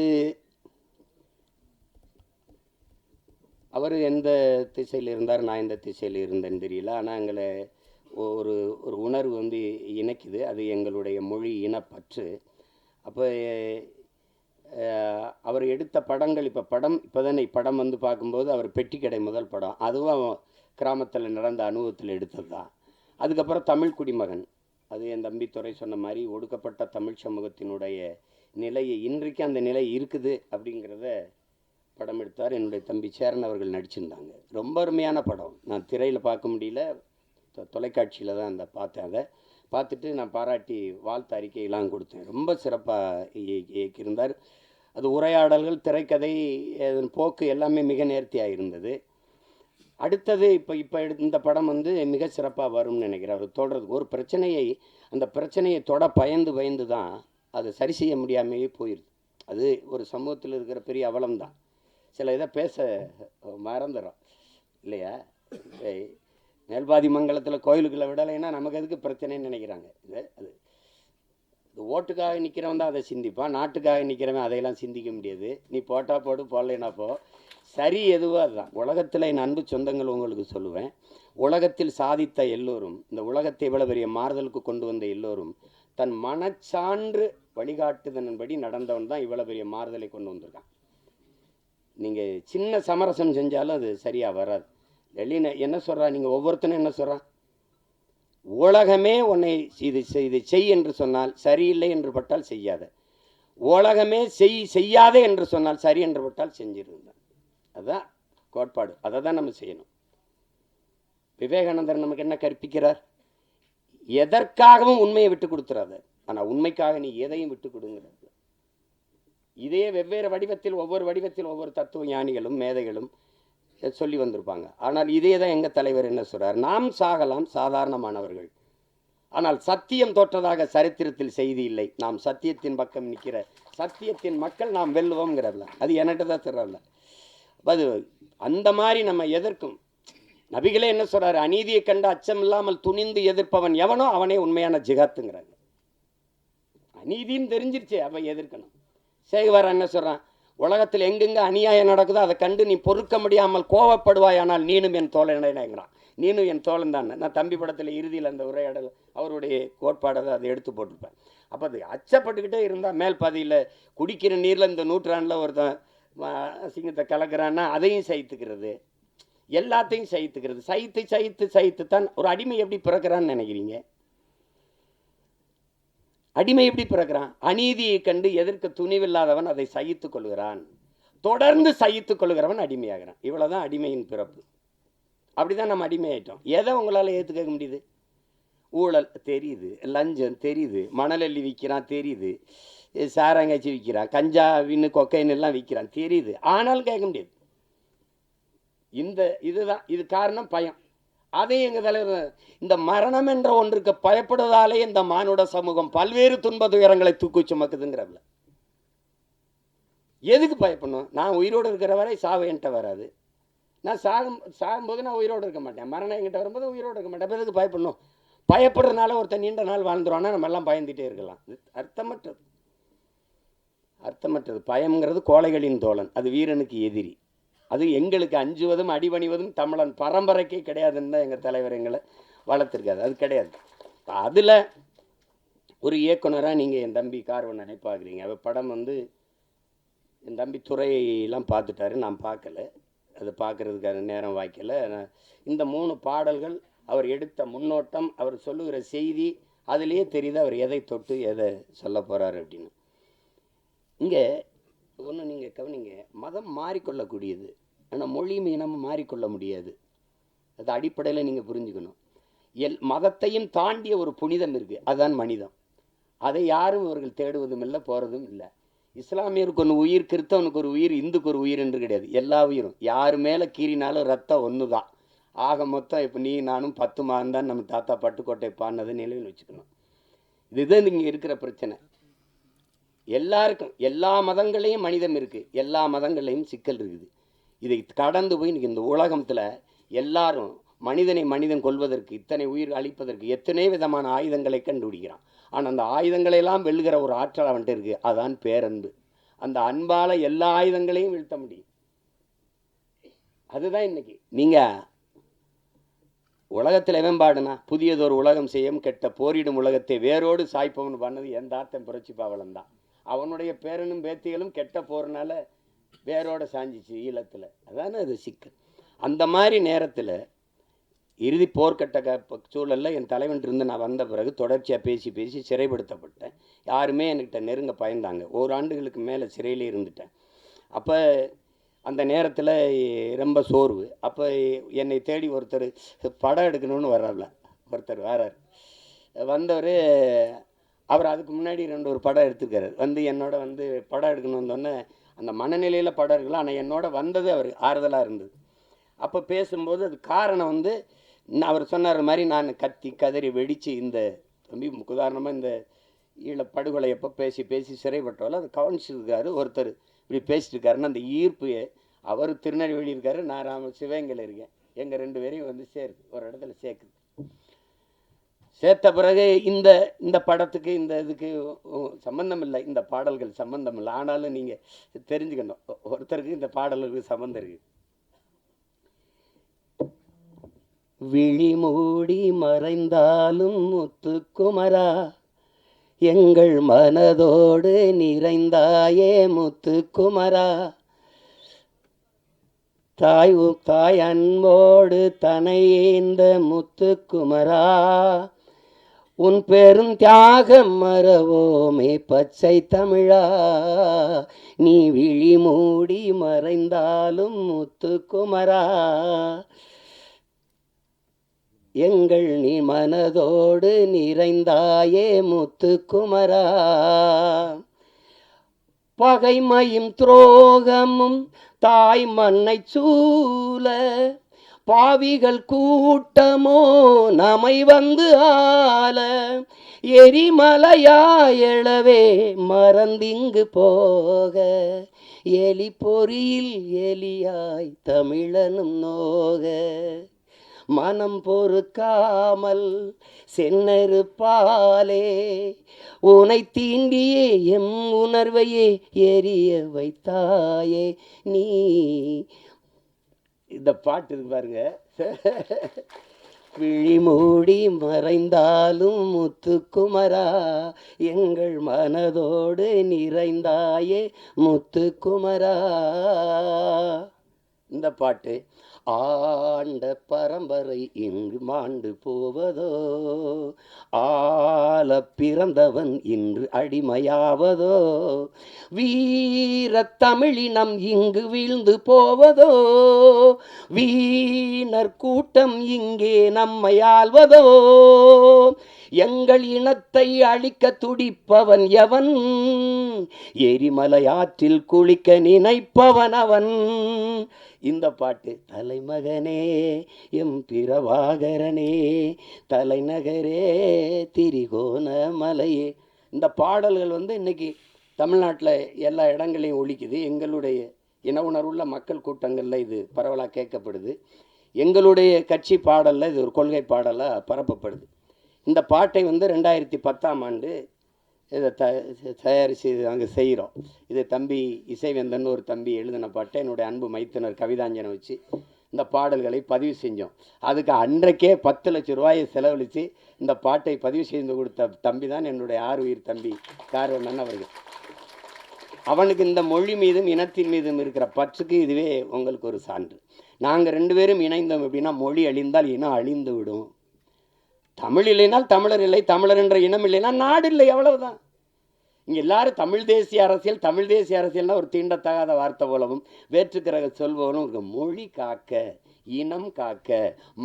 [SPEAKER 1] அவர் எந்த திசையில் இருந்தார், நான் எந்த திசையில் இருந்தேன்னு தெரியல. ஆனால் எங்களை ஒரு ஒரு உணர்வு வந்து இணைக்குது. அது எங்களுடைய மொழி இனப்பற்று. அப்போ அவர் எடுத்த படங்கள், இப்போ படம் வந்து பார்க்கும்போது அவர் பெட்டிக்கடை முதல் படம், அதுவும் கிராமத்தில் நடந்த அனுபவத்தில் எடுத்தது தான். அதுக்கப்புறம் தமிழ் குடிமகன், அது என் தம்பி துரை சொன்ன மாதிரி ஒடுக்கப்பட்ட தமிழ் சமூகத்தினுடைய நிலையை, இன்றைக்கு அந்த நிலை இருக்குது அப்படிங்கிறத படம் எடுத்தார். என்னுடைய தம்பி சேரன் அவர்கள் நடிச்சிருந்தாங்க. ரொம்ப அருமையான படம். நான் திரையில் பார்க்க முடியல, தொலைக்காட்சியில் தான் பார்த்தேன். அதை பார்த்துட்டு நான் பாராட்டி வாழ்த்து அறிக்கையெல்லாம் கொடுத்தேன். ரொம்ப சிறப்பாக இயக்கியிருந்தார். அது உரையாடல்கள், திரைக்கதை, போக்கு எல்லாமே மிக நேர்த்தியாக இருந்தது. அடுத்தது இப்போ இந்த படம் வந்து மிக சிறப்பாக வரும்னு நினைக்கிறேன். அவர் தொடர்றது ஒரு பிரச்சனையை, அந்த பிரச்சனையை தொட பயந்து தான் அதை சரி செய்ய முடியாமையே போயிடுது. அது ஒரு சமூகத்தில் இருக்கிற பெரிய அவலம் தான். சில இதை பேச மறந்துடும் இல்லையா? மேல்பாதி மங்கலத்தில் கோயிலுக்குள்ளே விடலைன்னா நமக்கு எதுக்கு பிரச்சனைன்னு நினைக்கிறாங்க. அது ஓட்டுக்காக நிற்கிறவன் தான் அதை சிந்திப்பான். நாட்டுக்காக நிற்கிறவன் அதையெல்லாம் சிந்திக்க முடியாது. நீ போட்டா போடு, போடலைன்னா போ, சரி எதுவோ அதுதான். உலகத்தில் என் அன்பு சொந்தங்கள் உங்களுக்கு சொல்லுவேன், உலகத்தில் சாதித்த எல்லோரும், இந்த உலகத்தை இவ்வளவு பெரிய மாறுதலுக்கு கொண்டு வந்த எல்லோரும் தன் மனச்சான்று வழிகாட்டுதன்படி நடந்தவன் தான் இவ்வளவு பெரிய மாறுதலை கொண்டு வந்திருக்கான். நீங்கள் சின்ன சமரசம் செஞ்சாலும் அது சரியாக வராது. வெளியின என்ன சொல்கிறா, நீங்கள் ஒவ்வொருத்தனும் என்ன சொல்கிறான், உலகமே உன்னை இது செய் என்று சொன்னால் சரியில்லை என்று பட்டால் செய்யாத, உலகமே செய்யாதே என்று சொன்னால் சரி என்று பட்டால் செஞ்சிருந்தான். அதுதான் கோட்பாடு. அதை தான் நம்ம செய்யணும். விவேகானந்தர் நமக்கு என்ன கற்பிக்கிறார்? எதற்காகவும் உண்மையை விட்டு கொடுத்துறாத, ஆனால் உண்மைக்காக நீ எதையும் விட்டு கொடுங்கிறது. இதே வெவ்வேறு வடிவத்தில் ஒவ்வொரு தத்துவ ஞானிகளும் மேதைகளும் சொல்லி வந்திருப்பாங்க. ஆனால் இதே தான் எங்கள் தலைவர் என்ன சொல்கிறார், நாம் சாகலாம் சாதாரணமானவர்கள், ஆனால் சத்தியம் தோற்றதாக சரித்திரத்தில் செய்தி இல்லை. நாம் சத்தியத்தின் பக்கம் நிற்கிற சத்தியத்தின் மக்கள் நாம் வெல்லுவோங்கிறதுல அது என்கிட்ட தான் சொல்கிறல்ல. அது அந்த மாதிரி நம்ம எதிர்க்கும். நபிகளே என்ன சொல்கிறார், அநீதியை கண்டு அச்சம் இல்லாமல் துணிந்து எதிர்ப்பவன் எவனோ அவனே உண்மையான ஜிகாத்துங்கிறாங்க. அநீதின்னு தெரிஞ்சிருச்சு, அவன் எதிர்க்கணும். சேகுவார் என்ன சொல்கிறான், உலகத்தில் எங்கெங்கே அநியாயம் நடக்குதோ அதை கண்டு நீ பொறுக்க முடியாமல் கோவப்படுவாயானால் நீனும் என் தோழனேங்கிறான். நீனும் என் தோழன் தான். நான் தம்பி படத்தில் இறுதியில் அந்த உரையாடல் அவருடைய கோட்பாடை அதை எடுத்து போட்டிருப்பேன். அப்போ அது அச்சப்பட்டுக்கிட்டே இருந்தால் மேல் பாதியில் குடிக்கிற நீரில் இந்த நூற்றாண்டில் ஒருத்தன் சிங்கத்தை கலக்கிறான்னா அதையும் சகித்துக்கிறது, எல்லாத்தையும் சகித்துக்கிறது. சகித்து தான் ஒரு அடிமை எப்படி பிறக்கிறான்னு நினைக்கிறீங்க? அடிமை எப்படி பிறக்கிறான்? அநீதியை கண்டு எதிர்க்க துணிவில்லாதவன் அதை சகித்துக் கொள்கிறான். தொடர்ந்து சகித்துக் கொள்கிறவன் அடிமையாகிறான். இவ்வளவுதான் அடிமையின் பிறப்பு. அப்படிதான் நம்ம அடிமையாயிட்டோம். எதை உங்களால் ஏற்றுக்க முடியுது? ஊழல் தெரியுது, லஞ்சம் தெரியுது, மணலள்ளி விற்கிறான் தெரியுது, சாராங்காய்ச்சி விற்கிறான், கஞ்சாவின்னு கொக்கைன்னு எல்லாம் விற்கிறான் தெரியுது, ஆனாலும் கேட்க முடியாது. இதுதான் இது காரணம் பயம். அதையும் எங்கள் தலைவர் இந்த மரணம் என்ற ஒன்றுக்கு பயப்படுவதாலே இந்த மானுட சமூகம் பல்வேறு துன்ப துயரங்களை தூக்கி சுமக்குதுங்கிறதுல. எதுக்கு பயப்படணும்? நான் உயிரோடு இருக்கிற வரை சாவு என்கிட்ட வராது. நான் சாகும்போது நான் உயிரோடு இருக்க மாட்டேன். மரணம் என்கிட்ட வரும்போது உயிரோடு இருக்க மாட்டேன். எதுக்கு பயப்படணும்? பயப்படுறதுனால ஒருத்தர் நீண்ட நாள் வாழ்ந்துருவானா நம்ம எல்லாம் பயந்துட்டே இருக்கலாம். அர்த்தமற்றது. பயம்ங்கிறது கோழைகளின் தோழன், அது வீரனுக்கு எதிரி. அது எங்களுக்கு அஞ்சுவதும் அடிபணிவதும் தமிழன் பரம்பரைக்கே கிடையாதுன்னு தான் எங்கள் தலைவர் எங்களை வளர்த்துருக்காது. அது கிடையாது. அதில் ஒரு இயக்குனராக நீங்கள் என் தம்பி கார்வண்ணனை பார்க்குறீங்க. அவர் படம் வந்து என் தம்பி துறையெல்லாம் பார்த்துட்டாரு, நான் பார்க்கல. அது பார்க்குறதுக்கான நேரம் வாய்க்கல. இந்த 3 பாடல்கள் அவர் எடுத்த முன்னோட்டம், அவர் சொல்லுகிற செய்தி, அதுலேயே தெரியுது அவர் எதை தொட்டு எதை சொல்ல போகிறார் அப்படின்னு. இங்கே ஒன்று நீங்கள் கவனிங்க, மதம் மாறிக்கொள்ளக்கூடியது, ஆனால் மொழியும் இனமும் மாறிக்கொள்ள முடியாது. அது அடிப்படையில் நீங்கள் புரிஞ்சுக்கணும். மதத்தையும் தாண்டிய ஒரு புனிதம் இருக்குது, அதுதான் மனிதம். அதை யாரும் இவர்கள் தேடுவதும் இல்லை, போகிறதும் இல்லை. இஸ்லாமியருக்கு ஒன்று உயிர், கிறிஸ்தவனுக்கு ஒரு உயிர், இந்துக்கு ஒரு உயிர் என்று கிடையாது. எல்லா உயிரும் யார் மேலே கீறினாலும் ரத்தம் ஒன்று தான். ஆக மொத்தம் இப்போ நீ நானும் 10 மாதம் தான் நம்ம தாத்தா பட்டுக்கோட்டை பாடினது நிலையில் வச்சுக்கணும். இதுதான் இங்கே இருக்கிற பிரச்சனை. எல்லாருக்கும் எல்லா மதங்களையும் மனிதம் இருக்குது, எல்லா மதங்களையும் சிக்கல் இருக்குது. இதை கடந்து போய் இன்றைக்கி இந்த உலகத்தில் எல்லாரும் மனிதன் கொள்வதற்கு, இத்தனை உயிர் அழிப்பதற்கு எத்தனை விதமான ஆயுதங்களை கண்டுபிடிக்கிறான். ஆனால் அந்த ஆயுதங்களையெல்லாம் வெல்லுகிற ஒரு ஆற்றல் அவன்கிட்ட இருக்குது, அதான் பேரன்பு. அந்த அன்பால் எல்லா ஆயுதங்களையும் வீழ்த்த முடியும். அதுதான் இன்னைக்கு நீங்கள் உலகத்தில் எவன்பாடுனா புதியதொரு உலகம் செய்யும் கெட்ட போரிடும் உலகத்தை வேரோடு சாய்ப்பவன் பண்ணது எந்த ஆத்தம் புரட்சி பாவலன் தான். அவனுடைய பேரனும் பேத்திகளும் கெட்ட போறனால வேரோட சாஞ்சிச்சு ஈழத்தில். அதானே அது சிக்கல். அந்த மாதிரி நேரத்தில் இறுதி போர்க்கட்ட சூழலில் என் தலைவன் இருந்து நான் வந்த பிறகு தொடர்ச்சியாக பேசி சிறைப்படுத்தப்பட்டேன். யாருமே என்கிட்ட நெருங்க பயந்தாங்க. 1 ஆண்டுகளுக்கு மேலே சிறையிலே இருந்துட்டேன். அப்போ அந்த நேரத்தில் ரொம்ப சோர்வு. அப்போ என்னை தேடி ஒருத்தர் படம் எடுக்கணும்னு வர்றாருல, ஒருத்தர் வரார். வந்தவர் அவர் அதுக்கு முன்னாடி 2 படம் எடுத்துருக்காரு. வந்து என்னோட வந்து படம் எடுக்கணும் வந்தோடனே அந்த மனநிலையில் படம் இருக்கலாம். ஆனால் என்னோட வந்தது அவர் ஆறுதலாக இருந்தது. அப்போ பேசும்போது அது காரணம் வந்து அவர் சொன்னார் மாதிரி நான் கத்தி கதறி வெடித்து இந்த தம்பி உதாரணமாக இந்த ஈழப்படுகொலை எப்போ பேசி பேசி சிறைப்பட்டவள அது கவனிச்சிருக்காரு ஒருத்தர் இப்படி பேசிட்டு இருக்காருன்னு அந்த ஈர்ப்பு அவர் திருநெல்வேலி இருக்காரு, நான் சிவகங்கையில் இருக்கேன். எங்கள் 2 பேரையும் வந்து சேருது, ஒரு இடத்துல சேர்க்குது. சேர்த்த பிறகு இந்த இந்த படத்துக்கு இந்த இதுக்கு சம்பந்தம் இல்லை, இந்த பாடல்கள் சம்பந்தம் இல்லை. ஆனாலும் நீங்கள் தெரிஞ்சுக்கணும், ஒருத்தருக்கு இந்த பாடல்களுக்கு சம்பந்தம் இருக்கு. விழி மூடி மறைந்தாலும் முத்துக்குமரா எங்கள் மனதோடு நிறைந்தாயே முத்துக்குமரா, தாய் அன்போடு தனையேந்த முத்துக்குமரா, உன் பெரும் தியாகம் மறவோமே பச்சை தமிழா, நீ விழி மூடி மறைந்தாலும் முத்துக்குமரா, எங்கள் நீ மனதோடு நிறைந்தாயே முத்துக்குமரா, பகைமையும் துரோகமும் தாய் மண்ணை சூழ பாவிகள் கூட்டமோ நம்மை வந்து ஆள, எரிமலையாயளவே மறந்திங்கு போக, எலி பொறியில் எலியாய் தமிழனும் நோக, மனம் பொறுக்காமல் சென்னறுப்பாலே உனை தீண்டியே எம் உணர்வையே எரிய வைத்தாயே நீ. இந்த பாட்டு இருக்கு பாருங்க. விழி மூடி மறைந்தாலும் முத்துக்குமரா எங்கள் மனதோடு நிறைந்தாயே முத்துக்குமரா. இந்த பாட்டு ஆண்ட பரம்பரை இங்கு மாண்டு போவதோ, ஆள பிறந்தவன் இன்று அடிமையாவதோ, வீர தமிழினம் இங்கு வீழ்ந்து போவதோ, வீணர் கூட்டம் இங்கே நம்மை ஆள்வதோ, எங்கள் இனத்தை அழிக்க துடிப்பவன் எவன், எரிமலை ஆற்றில் குளிக்க நினைப்பவன் அவன். இந்த பாட்டு தலைமகனே எம் பிரபாகரனே தலைநகரே திரிகோண மலையே. இந்த பாடல்கள் வந்து இன்னைக்கு தமிழ்நாட்டில் எல்லா இடங்களையும் ஒலிக்குது. எங்களுடைய இன உணர்வுள்ள மக்கள் கூட்டங்களில் இது பரவலாக கேட்கப்படுது. எங்களுடைய கட்சி பாடலில் இது ஒரு கொள்கை பாடலாக பரப்பப்படுது. இந்த பாட்டை வந்து 2010ஆம் ஆண்டு இதை தயாரித்து அங்கே செய்கிறோம். இது தம்பி இசைவேந்தன் ஒரு தம்பி எழுதின பாட்டை என்னுடைய அன்பு மைத்தினர் கவிதாஞ்சனை வச்சு இந்த பாடல்களை பதிவு செஞ்சோம். அதுக்கு அன்றைக்கே 10 லட்சம் ரூபாயை செலவழித்து இந்த பாட்டை பதிவு செய்து கொடுத்த தம்பி தான் என்னுடைய ஆறுயிர் தம்பி கார்வண்ணன் அவர்கள். அவனுக்கு இந்த மொழி மீதும் இனத்தின் மீதும் இருக்கிற பற்றுக்கு இதுவே உங்களுக்கு ஒரு சான்று. நாங்கள் 2 பேரும் இணைந்தோம் அப்படின்னா மொழி அழிந்தால் இனம் அழிந்து விடும். தமிழ் இல்லைனால் தமிழர் இல்லை, தமிழர் என்ற இனம் இல்லைன்னா நாடு இல்லை, அவ்வளவுதான். இங்கே எல்லாரும் தமிழ் தேசிய அரசியல், தமிழ் தேசிய அரசியல்னா ஒரு தீண்டத்தகாத வார்த்தை போலவும் வேற்றுக்கிற சொல்பவனும் இருக்கு. மொழி காக்க, இனம் காக்க,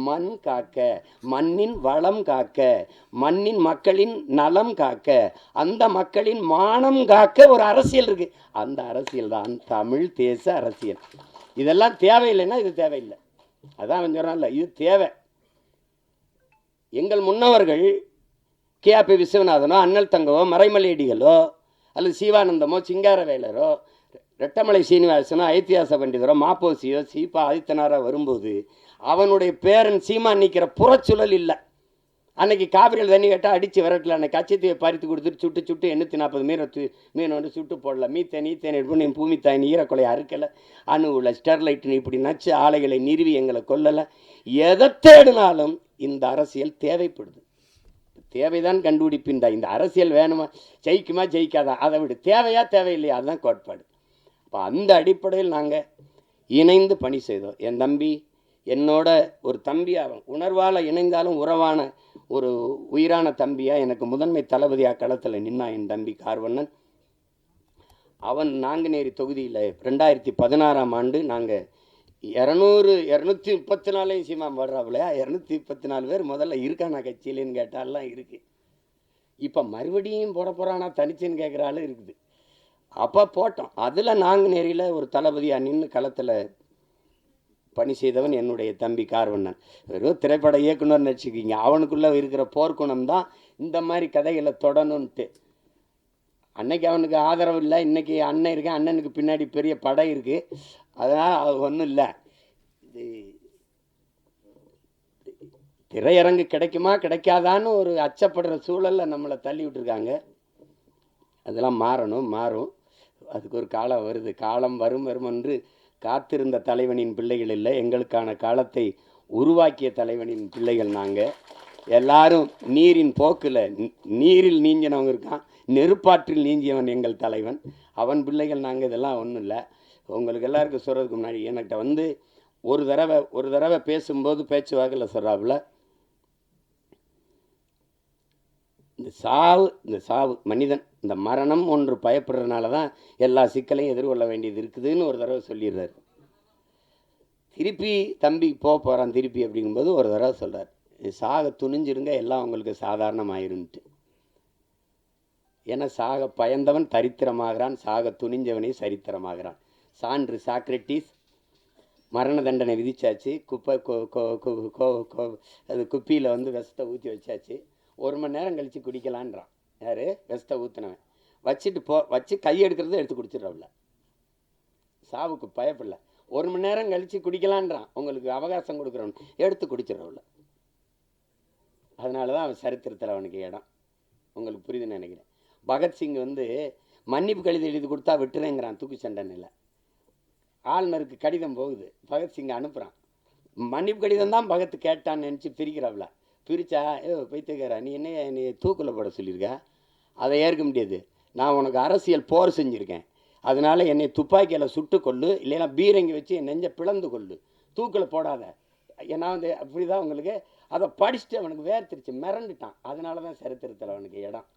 [SPEAKER 1] மண் காக்க, மண்ணின் வளம் காக்க, மண்ணின் மக்களின் நலம் காக்க, அந்த மக்களின் மானம் காக்க ஒரு அரசியல் இருக்கு. அந்த அரசியல் தான் தமிழ் தேச அரசியல். இதெல்லாம் தேவையில்லைன்னா இது தேவையில்லை. அதான் சொல்றான்ல, இது தேவை. எங்கள் முன்னவர்கள் கேபி விஸ்வநாதனோ, அண்ணல் தங்கவோ, மறைமலையடிகளோ, அல்லது சிவானந்தமோ, சிங்காரவேலரோ, ரெட்டமலை சீனிவாசனோ, ஐத்தியாச பண்டிதரோ, மாப்போசியோ, சீபா ஆதித்தனாரோ வரும்போது அவனுடைய பேரன் சீமான் நிற்கிற புறச்சுழல் இல்லை. அன்னைக்கு காவிரியில் தண்ணி கேட்டால் அடித்து விரட்டல. அன்னைக்கு கச்சத்தையை பறித்து கொடுத்துட்டு சுட்டு 840 மீன் வந்து சுட்டு போடல. மீத்தேன் எடுப்பு பூமி தாய் ஈரக்கொலை அறுக்கலை, அணுவில் ஸ்டெர்லைட்னு இப்படி நச்சு ஆலைகளை நிறுவி எங்களை கொல்லலை. எதை தேடினாலும் இந்த அரசியல் தேவைப்படுது. தேவைதான் கண்டுபிடிப்பின்றா. இந்த அரசியல் வேணுமா, ஜெயிக்குமா ஜெயிக்காதா, அதை விட தேவையா தேவையில்லையா, அதுதான் கோட்பாடு. அப்போ அந்த அடிப்படையில் நாங்கள் இணைந்து பணி செய்தோம். என் தம்பி என்னோட ஒரு தம்பியாக, உணர்வால் இணைந்தாலும் உறவான ஒரு உயிரான தம்பியாக எனக்கு முதன்மை தளபதியாக களத்தில் நின்னா என் தம்பி கார்வண்ணன். அவன் நாங்குநேரி தொகுதியில் 2016ஆம் ஆண்டு நாங்கள் 234 சீமா வர்றாப்புலையா 234 பேர் முதல்ல இருக்கானா கட்சியிலேன்னு கேட்டாலாம் இருக்குது. இப்போ மறுபடியும் போட போகிறானா தனிச்சுன்னு கேட்குறாலும் இருக்குது. அப்போ போட்டோம். அதில் நாங்குநேரியில் ஒரு தளபதியாக நின்று களத்தில் பணி செய்தவன் என்னுடைய தம்பி கார்வண்ணன். வெறும் திரைப்பட இயக்குனர்னு வச்சுக்கிங்க, அவனுக்குள்ளே இருக்கிற போர்க்குணம் தான் இந்த மாதிரி கதைகளை தொடணுன்ட்டு. அன்னைக்கு அவனுக்கு ஆதரவு இல்லை, இன்றைக்கி அண்ணன் இருக்கேன், அண்ணனுக்கு பின்னாடி பெரிய படை இருக்குது, அதனால் அது ஒன்றும் இல்லை. இது திரையரங்கு கிடைக்குமா கிடைக்காதான்னு ஒரு அச்சப்படுற சூழலில் நம்மளை தள்ளி விட்டுருக்காங்க. அதெல்லாம் மாறும். அதுக்கு ஒரு காலம் வருது. காலம் வரும் என்று காத்திருந்த தலைவனின் பிள்ளைகள் இல்லை, எங்களுக்கான காலத்தை உருவாக்கிய தலைவனின் பிள்ளைகள் நாங்கள் எல்லாரும். நீரின் போக்கில் நீரில் நீஞ்சினவங்க இருக்கான், நெருப்பாற்றில் நீஞ்சியவன் எங்கள் தலைவன், அவன் பிள்ளைகள் நாங்கள். இதெல்லாம் ஒன்றும் இல்லை. உங்களுக்கு எல்லாருக்கும் சொல்கிறதுக்கு முன்னாடி என்கிட்ட வந்து ஒரு தடவை பேசும்போது பேச்சுவாக்கில் சொல்கிறாப்புல, இந்த சாவு மனிதன் இந்த மரணம் ஒன்று பயப்படுறதுனால தான் எல்லா சிக்கலையும் எதிர்கொள்ள வேண்டியது இருக்குதுன்னு ஒரு தடவை சொல்லிடுறாரு. திருப்பி தம்பி போகிறான் திருப்பி அப்படிங்கும்போது ஒரு தடவை சொல்கிறார், சாக துணிஞ்சிருங்க, எல்லாம் உங்களுக்கு சாதாரணமாயிருன்ட்டு. ஏன்னா சாக பயந்தவன் தரித்திரமாகிறான், சாக துணிஞ்சவனே சரித்திரமாகிறான். சான்று சாக்ரட்டிஸ் மரண தண்டனை விதிச்சாச்சு, அது குப்பியில் வந்து விஷத்தை ஊற்றி வச்சாச்சு, 1 மணி நேரம் கழித்து குடிக்கலான்றான். யார்? விஷத்தை ஊற்றினவன். வச்சு கை எடுக்கிறத எடுத்து குடிச்சிடறவில்ல, சாவுக்கு பயப்படல. 1 மணி நேரம் கழித்து குடிக்கலான்றான், உங்களுக்கு அவகாசம் கொடுக்குறவன், எடுத்து குடிச்சிடறவில்ல. அதனால தான் அவன் சரித்திரத்தில் அவனுக்கு இடம். உங்களுக்கு புரியுதுன்னு நினைக்கிறேன். பகத்சிங் வந்து மன்னிப்பு கடிதம் எழுதி கொடுத்தா விட்டுறேங்கிறான் தூக்கு சண்டனையில். ஆளுநருக்கு கடிதம் போகுது, பகத்சிங் அனுப்புகிறான். மன்னிப்பு கடிதம் தான் பகத் கேட்டான்னு நினச்சி பிரிக்கிறாவில். பிரித்தா பைத்தியக்காரா, நீ தூக்கில் போட சொல்லியிருக்க, அதை ஏற்க முடியாது, நான் உனக்கு அரசியல் போர் செஞ்சுருக்கேன், அதனால் என்னை துப்பாக்கியில் சுட்டு கொள்ளு, இல்லைன்னா பீரங்கி வச்சு என் நெஞ்சை பிளந்து கொள்ளு, தூக்கில் போடாத. ஏன்னா வந்து அப்படி தான் உங்களுக்கு. அதை படிச்சுட்டு அவனுக்கு வேர்த்திருச்சு, மிரண்டுட்டான். அதனால தான் சரித்திரத்தில் அவனுக்கு இடம்.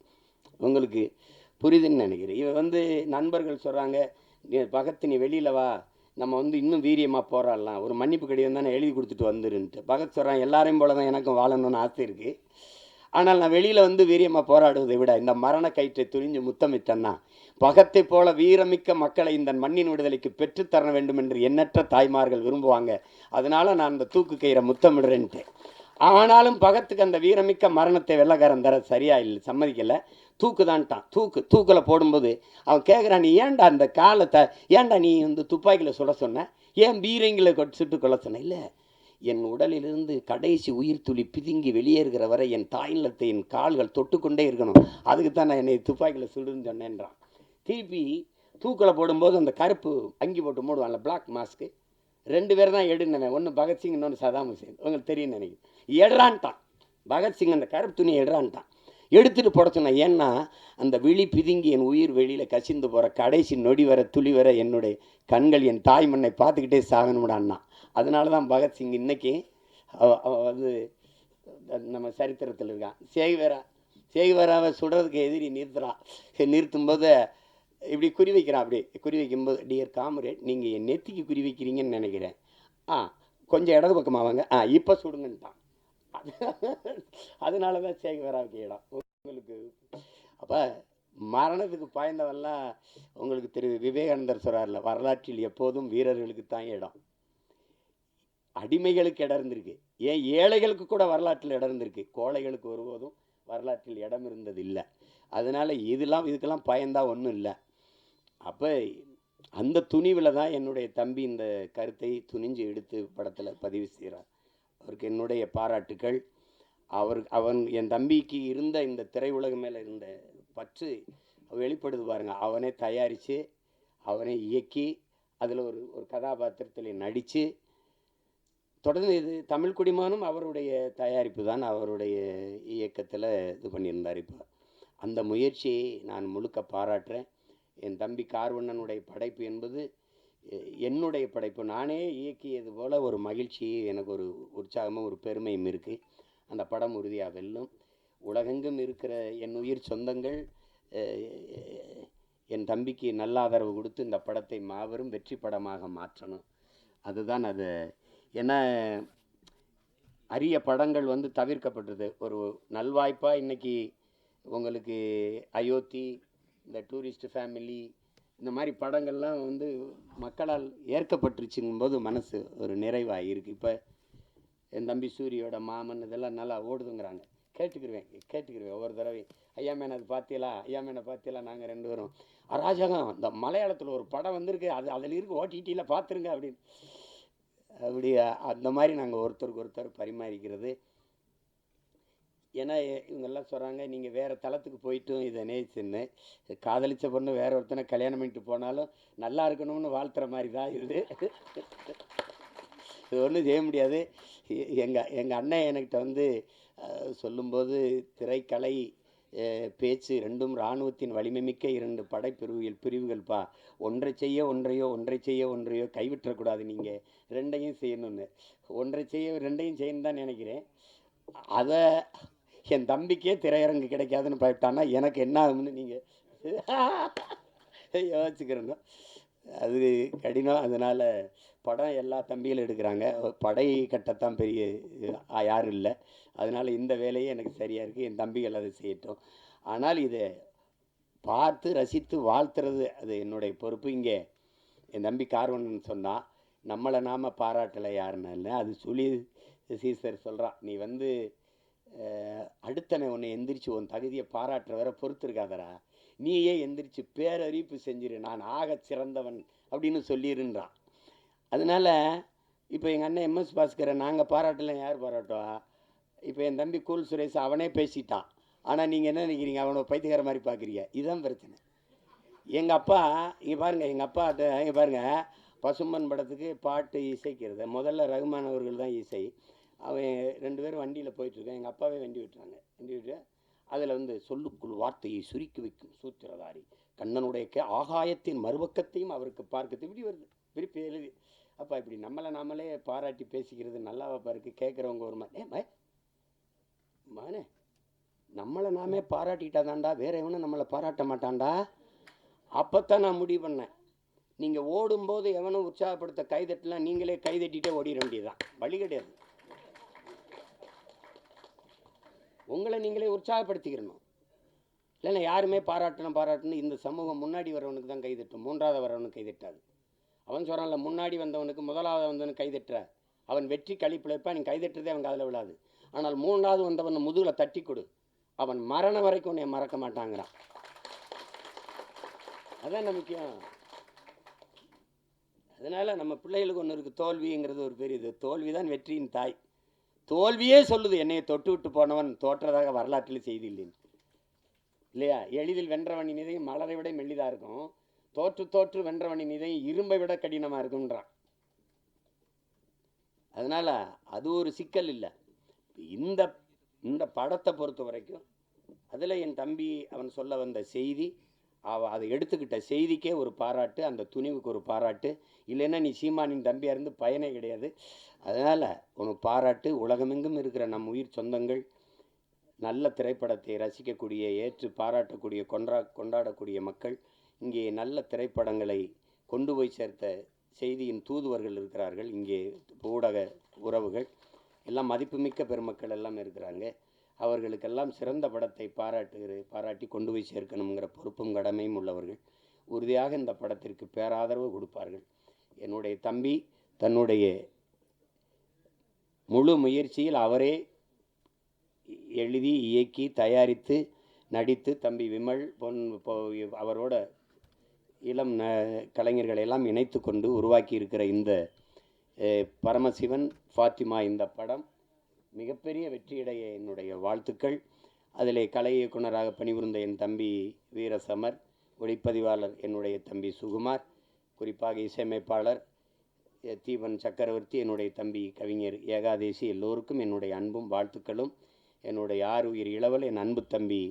[SPEAKER 1] உங்களுக்கு புரியுதுன்னு நினைக்கிறேன். இவன் வந்து நண்பர்கள் சொல்கிறாங்க, பகத் நீ வெளியில் வா, நம்ம வந்து இன்னும் வீரியமாக போராடலாம், ஒரு மன்னிப்பு கடிதம் தானே எழுதி கொடுத்துட்டு வந்துருன்ட்டு. பகத் சொல்கிறான், எல்லாரையும் போல தான் எனக்கும் வாழணும்னு ஆசை இருக்குது, ஆனால் நான் வெளியில் வந்து வீரியமாக போராடுவதை விட இந்த மரண கயிற்றை துணிஞ்சு முத்தமிட்டேன்னா பகத்தை போல வீரமிக்க மக்களை இந்த மண்ணின் விடுதலைக்கு பெற்றுத்தர வேண்டும் என்று எண்ணற்ற தாய்மார்கள் விரும்புவாங்க, அதனால் நான் இந்த தூக்கு கயிறை முத்தமிடுறேன்ட்டு. ஆனாலும் பகத்துக்கு அந்த வீரமிக்க மரணத்தை வெள்ளக்காரன் தர சரியா இல்லை, சம்மதிக்கலை. தூக்குதான்ட்டான். தூக்கில் போடும்போது அவன் கேட்குறான், நீ ஏன்டா அந்த காலத்தை ஏன்டா நீ வந்து துப்பாக்கியில் சுட சொன்ன, ஏன் பீரங்கில் சுட்டு கொள்ள சொன்ன? இல்லை, என் உடலிலிருந்து கடைசி உயிர் துளி பிதுங்கி வெளியேறுகிற வரை என் தாய்நிலத்தை என் கால்கள் தொட்டுக்கொண்டே இருக்கணும், அதுக்கு தான் நான் என்னை துப்பாக்கியில் சுடுன்னு சொன்னேன்றான். திருப்பி தூக்கில் போடும்போது அந்த கருப்பு அங்கி போட்டு மூடுவான்ல, பிளாக் மாஸ்க்கு, 2 பேர் தான் எடுனவன், ஒன்று பகத்சிங், இன்னொன்று சதாம் ஹுசேன். உங்களுக்கு தெரியும் நினைக்கிறேன். எடுறான்ட்டான் பகத்சிங், அந்த கருப்பு துணியை எடுறான்ட்டான். எடுத்துகிட்டு போட சொன்னேன். ஏன்னா அந்த விழி பிதுங்கி என் உயிர் வெளியில் கசிந்து போகிற கடைசி நொடி வர துளி வர என்னுடைய கண்கள் என் தாய் மண்ணை பார்த்துக்கிட்டே சாகணும்டான்னா. அதனால தான் பகத்சிங் இன்னைக்கு வந்து நம்ம சரித்திரத்தில் இருக்கான். சேகுவேராவை சுடுறதுக்கு எதிரி நிறுத்தும்போது இப்படி குறி வைக்கிறான். அப்படி குறி வைக்கும்போது, டியர் காம்ரேட், நீங்கள் என் நெத்திக்கு குறி வைக்கிறீங்கன்னு நினைக்கிறேன், கொஞ்சம் இடது பக்கமாக வாங்க, இப்போ சுடுங்கன்ட்டான். அதனால தான் சேகுவேராவுக்கு இடம் உங்களுக்கு. அப்போ மரணத்துக்கு பாய்ந்தவெல்லாம் உங்களுக்கு விவேகானந்தர் சொல்கிறார்ல, வரலாற்றில் எப்போதும் வீரர்களுக்கு தான் இடம், அடிமைகளுக்கு இடம் இருந்திருக்கு, ஏன் ஏழைகளுக்கு கூட வரலாற்றில் இடம் இருந்திருக்கு, கோழைகளுக்கு ஒருபோதும் வரலாற்றில் இடம் இருந்தது இல்லை. அதனால் இதுக்கெல்லாம் பயந்தா ஒன்றும் இல்லை. அப்போ அந்த துணிவில் தான் என்னுடைய தம்பி இந்த கருத்தை துணிஞ்சு எடுத்து படத்தில் பதிவு செய்கிறார். அவருக்கு என்னுடைய பாராட்டுக்கள். அவன் என் தம்பிக்கு இருந்த இந்த திரையுலக மேலே இருந்த பற்று வெளிப்படுது பாருங்க. அவனே தயாரித்து, அவனே இயக்கி, அதில் ஒரு கதாபாத்திரத்தில் நடித்து, தொடர்ந்து இது தமிழ் குடிமகனும் அவருடைய தயாரிப்பு தான், அவருடைய இயக்கத்தில் இது பண்ணியிருந்தார். இப்போ அந்த முயற்சியை நான் முழுக்க பாராட்டுறேன். என் தம்பி கார்வண்ணனுடைய படைப்பு என்பது என்னுடைய படைப்பு, நானே இயக்கியது போல் ஒரு மகிழ்ச்சி, எனக்கு ஒரு உற்சாகமும் ஒரு பெருமையும் இருக்குது. அந்த படம் உறுதியாக வெல்லும். உலகெங்கும் இருக்கிற என் உயிர் சொந்தங்கள் என் தம்பிக்கு நல்ல ஆதரவு கொடுத்து இந்த படத்தை மாபெரும் வெற்றி படமாக மாற்றணும். அதுதான் அது. ஏன்னா அரிய படங்கள் வந்து தவிர்க்கப்பட்டது. ஒரு நல்வாய்ப்பாக இன்றைக்கி உங்களுக்கு அயோத்தி, இந்த டூரிஸ்ட் ஃபேமிலி, இந்த மாதிரி படங்கள்லாம் வந்து மக்களால் ஏற்கப்பட்டுருச்சுங்கும்போது மனசு ஒரு நிறைவாக இருக்குது. இப்போ என் தம்பி சூரியோட மாமன் இதெல்லாம் நல்லா ஓடுதுங்கிறாங்க. கேட்டுக்கிருவேன் ஒவ்வொரு தடவையும். ஐயா மேன் அது பார்த்தீங்களா, ஐயா மேனை பார்த்தீங்களா, நாங்கள் 2 பேரும் அராஜகம் இந்த மலையாளத்தில் ஒரு படம் வந்திருக்கு, அது அதில் இருக்கு, ஓடிடியில் பார்த்துருங்க அப்படின்னு. அப்படி அந்த மாதிரி நாங்கள் ஒருத்தருக்கு ஒருத்தர் பரிமாறிக்கிறது. ஏன்னா இவங்கெல்லாம் சொல்கிறாங்க, நீங்கள் வேறு தளத்துக்கு போயிட்டும் இதை நேசின்னு. காதலித்த பொண்ணு வேற ஒருத்தனை கல்யாணம் பண்ணிட்டு போனாலும் நல்லா இருக்கணும்னு வாழ்த்துற மாதிரி தான் இது. இது ஒன்றும் செய்ய முடியாது. எங்கள் அண்ணன் என்கிட்ட வந்து சொல்லும்போது, திரைக்கலை பேச்சு ரெண்டும் இராணுவத்தின் வலிமை மிக்க 2 பிரிவுகள்ப்பா. ஒன்றை செய்ய ஒன்றையோ கைவிட்டக்கூடாது, நீங்கள் 2ஐயும் செய்யணும்னு. ஒன்றை செய்ய 2ஐயும் செய்யணும் தான் நினைக்கிறேன். அதை என் தம்பிக்கே திரையரங்கு கிடைக்காதுன்னு பயப்பட்டான்னா எனக்கு என்ன ஆகும்னு நீங்கள் யோசிச்சுக்கிறேங்க. அது கடினம். அதனால் படம் எல்லா தம்பிகளும் எடுக்கிறாங்க, படை கட்டத்தான் பெரிய யாரும் இல்லை. அதனால் இந்த வேலையே எனக்கு சரியாக இருக்குது, என் தம்பிகள் அதை செய்யட்டும். ஆனால் இதை பார்த்து ரசித்து வாழ்த்துறது அது என்னுடைய பொறுப்பு. இங்கே என் தம்பி கார்வன் சொன்னால், நம்மளை நாம் பாராட்டலை யாருன்னு இல்லை, அது சொல்லி சீசர் சொல்கிறான், நீ வந்து அடுத்தவன் உன்னை எந்திரிச்சு உன் தகுதியை பாராட்டுற வர பொறுத்திருக்காதரா, நீயே எந்திரிச்சு பேரறிவிப்பு செஞ்சிரு, நான் ஆக சிறந்தவன் அப்படின்னு சொல்லிடுன்றான். அதனால் இப்போ எங்கள் அண்ணன் எம்எஸ் பாஸ்கரை நாங்கள் பாராட்டலாம், யார் பாராட்டுவா? இப்போ என் தம்பி கூல் சுரேஷ் அவனே பேசிட்டான். ஆனால் நீங்கள் என்ன நினைக்கிறீங்க, அவனை பைத்தியக்கார மாதிரி பார்க்குறீங்க. இதுதான் பிரச்சனை. எங்கள் அப்பா இங்கே பாருங்கள், எங்கள் அப்பாட்ட இங்கே பாருங்கள், பசும்பன் படத்துக்கு பாட்டு இசைக்கிறது முதல்ல ரகுமான் அவர்கள் தான் இசை. அவன் 2 பேரும் வண்டியில் போயிட்டுருக்கேன், எங்கள் அப்பாவே வண்டி விட்டு அதில் வந்து சொல்லுக்குள் வார்த்தையை சுருக்கி வைக்கும் சூத்திரதாரி கண்ணனுடைய ஆகாயத்தின் மறுபக்கத்தையும் அவருக்கு பார்க்க இப்படி வருது, விருப்பி எழுதி. அப்பா இப்படி நம்மளை நாமளே பாராட்டி பேசிக்கிறது நல்லாவாப்பா இருக்குது. கேட்குறவங்க ஒரு மானே, நம்மளை நாமே பாராட்டிட்டா தான்டா, வேற எவனும் நம்மளை பாராட்ட மாட்டான்டா. அப்போத்தான் நான் முடிவு பண்ணேன், நீங்கள் ஓடும்போது எவனும் உற்சாகப்படுத்த கைதட்டலாம், நீங்களே கைதட்டிகிட்டே ஓடிட வேண்டியதுதான், வழி கிடையாது. உங்களை நீங்களே உற்சாகப்படுத்திக்கிறணும். இல்லைன்னா யாருமே பாராட்டணும் இந்த சமூகம் முன்னாடி வரவனுக்கு தான் கைதட்டும், 3வது வரவனுக்கு கைதட்டாது. அவன் சொல்கிறான்ல, முன்னாடி வந்தவனுக்கு 1வது வந்தவனுக்கு கைதட்டுற, அவன் வெற்றி கழிப்பிழப்பா, நீ கைதட்டுறதே அவன் காதில் விழாது. ஆனால் 3வது வந்தவன் முதுகில் தட்டி கொடு, அவன் மரணம் வரைக்கும் உன்னை மறக்க மாட்டாங்கிறான். அதான் முக்கியம். அதனால் நம்ம பிள்ளைகளுக்கு ஒன்று இருக்குது, தோல்விங்கிறது ஒரு பெரியது. தோல்வி தான் வெற்றியின் தாய். தோல்வியே சொல்லுது, என்னையை தொட்டு விட்டு போனவன் தோற்றதாக வரலாற்றில் செய்தி இல்லைன்னு, இல்லையா? எளிதில் வென்றவனின் இதயம் மலரை விட மெல்லிதாக இருக்கும், தோற்று வென்றவனின் இதயம் இரும்பை விட கடினமாக இருக்குன்றான். அதனால் அது ஒரு சிக்கல் இல்லை. இந்த படத்தை பொறுத்த வரைக்கும் அதில் என் தம்பி அவன் சொல்ல வந்த செய்தி, அதை எடுத்துக்கிட்ட செய்திக்கே ஒரு பாராட்டு, அந்த துணிவுக்கு ஒரு பாராட்டு. இல்லைன்னா நீ சீமானின் தம்பியாக இருந்து பயனே கிடையாது. அதனால் உனக்கு பாராட்டு. உலகமெங்கும் இருக்கிற நம் உயிர் சொந்தங்கள் நல்ல திரைப்படத்தை ரசிக்கக்கூடிய, ஏற்று பாராட்டக்கூடிய, கொண்டாடக்கூடிய மக்கள், இங்கே நல்ல திரைப்படங்களை கொண்டு போய் சேர்த்த செய்தியின் தூதுவர்கள் இருக்கிறார்கள். இங்கே ஊடக உறவுகள் எல்லாம் மதிப்புமிக்க பெருமக்கள் எல்லாம் இருக்கிறாங்க. அவர்களுக்கெல்லாம் சிறந்த படத்தை பாராட்டி கொண்டு போய் சேர்க்கணுங்கிற பொறுப்பும் கடமையும் உள்ளவர்கள். உறுதியாக இந்த படத்திற்கு பேராதரவு கொடுப்பார்கள். என்னுடைய தம்பி தன்னுடைய முழு முயற்சியில் அவரே எழுதி, இயக்கி, தயாரித்து, நடித்து, தம்பி விமல் அவரோட இளம் கலைஞர்களை எல்லாம் இணைத்து கொண்டு உருவாக்கி இருக்கிற இந்த பரமசிவன் ஃபாத்திமா இந்த படம் மிகப்பெரிய வெற்றியடைய என்னுடைய வாழ்த்துக்கள். அதிலே கலை இயக்குனராக பணிபுரிந்த என் தம்பி வீரசமர், ஒளிப்பதிவாளர் என்னுடைய தம்பி சுகுமார், குறிப்பாக இசையமைப்பாளர் தீபன் சக்கரவர்த்தி, என்னுடைய தம்பி கவிஞர் ஏகாதேசி, எல்லோருக்கும் என்னுடைய அன்பும் வாழ்த்துக்களும். என்னுடைய ஆறுயிர் இளவல் என் அன்பு தம்பி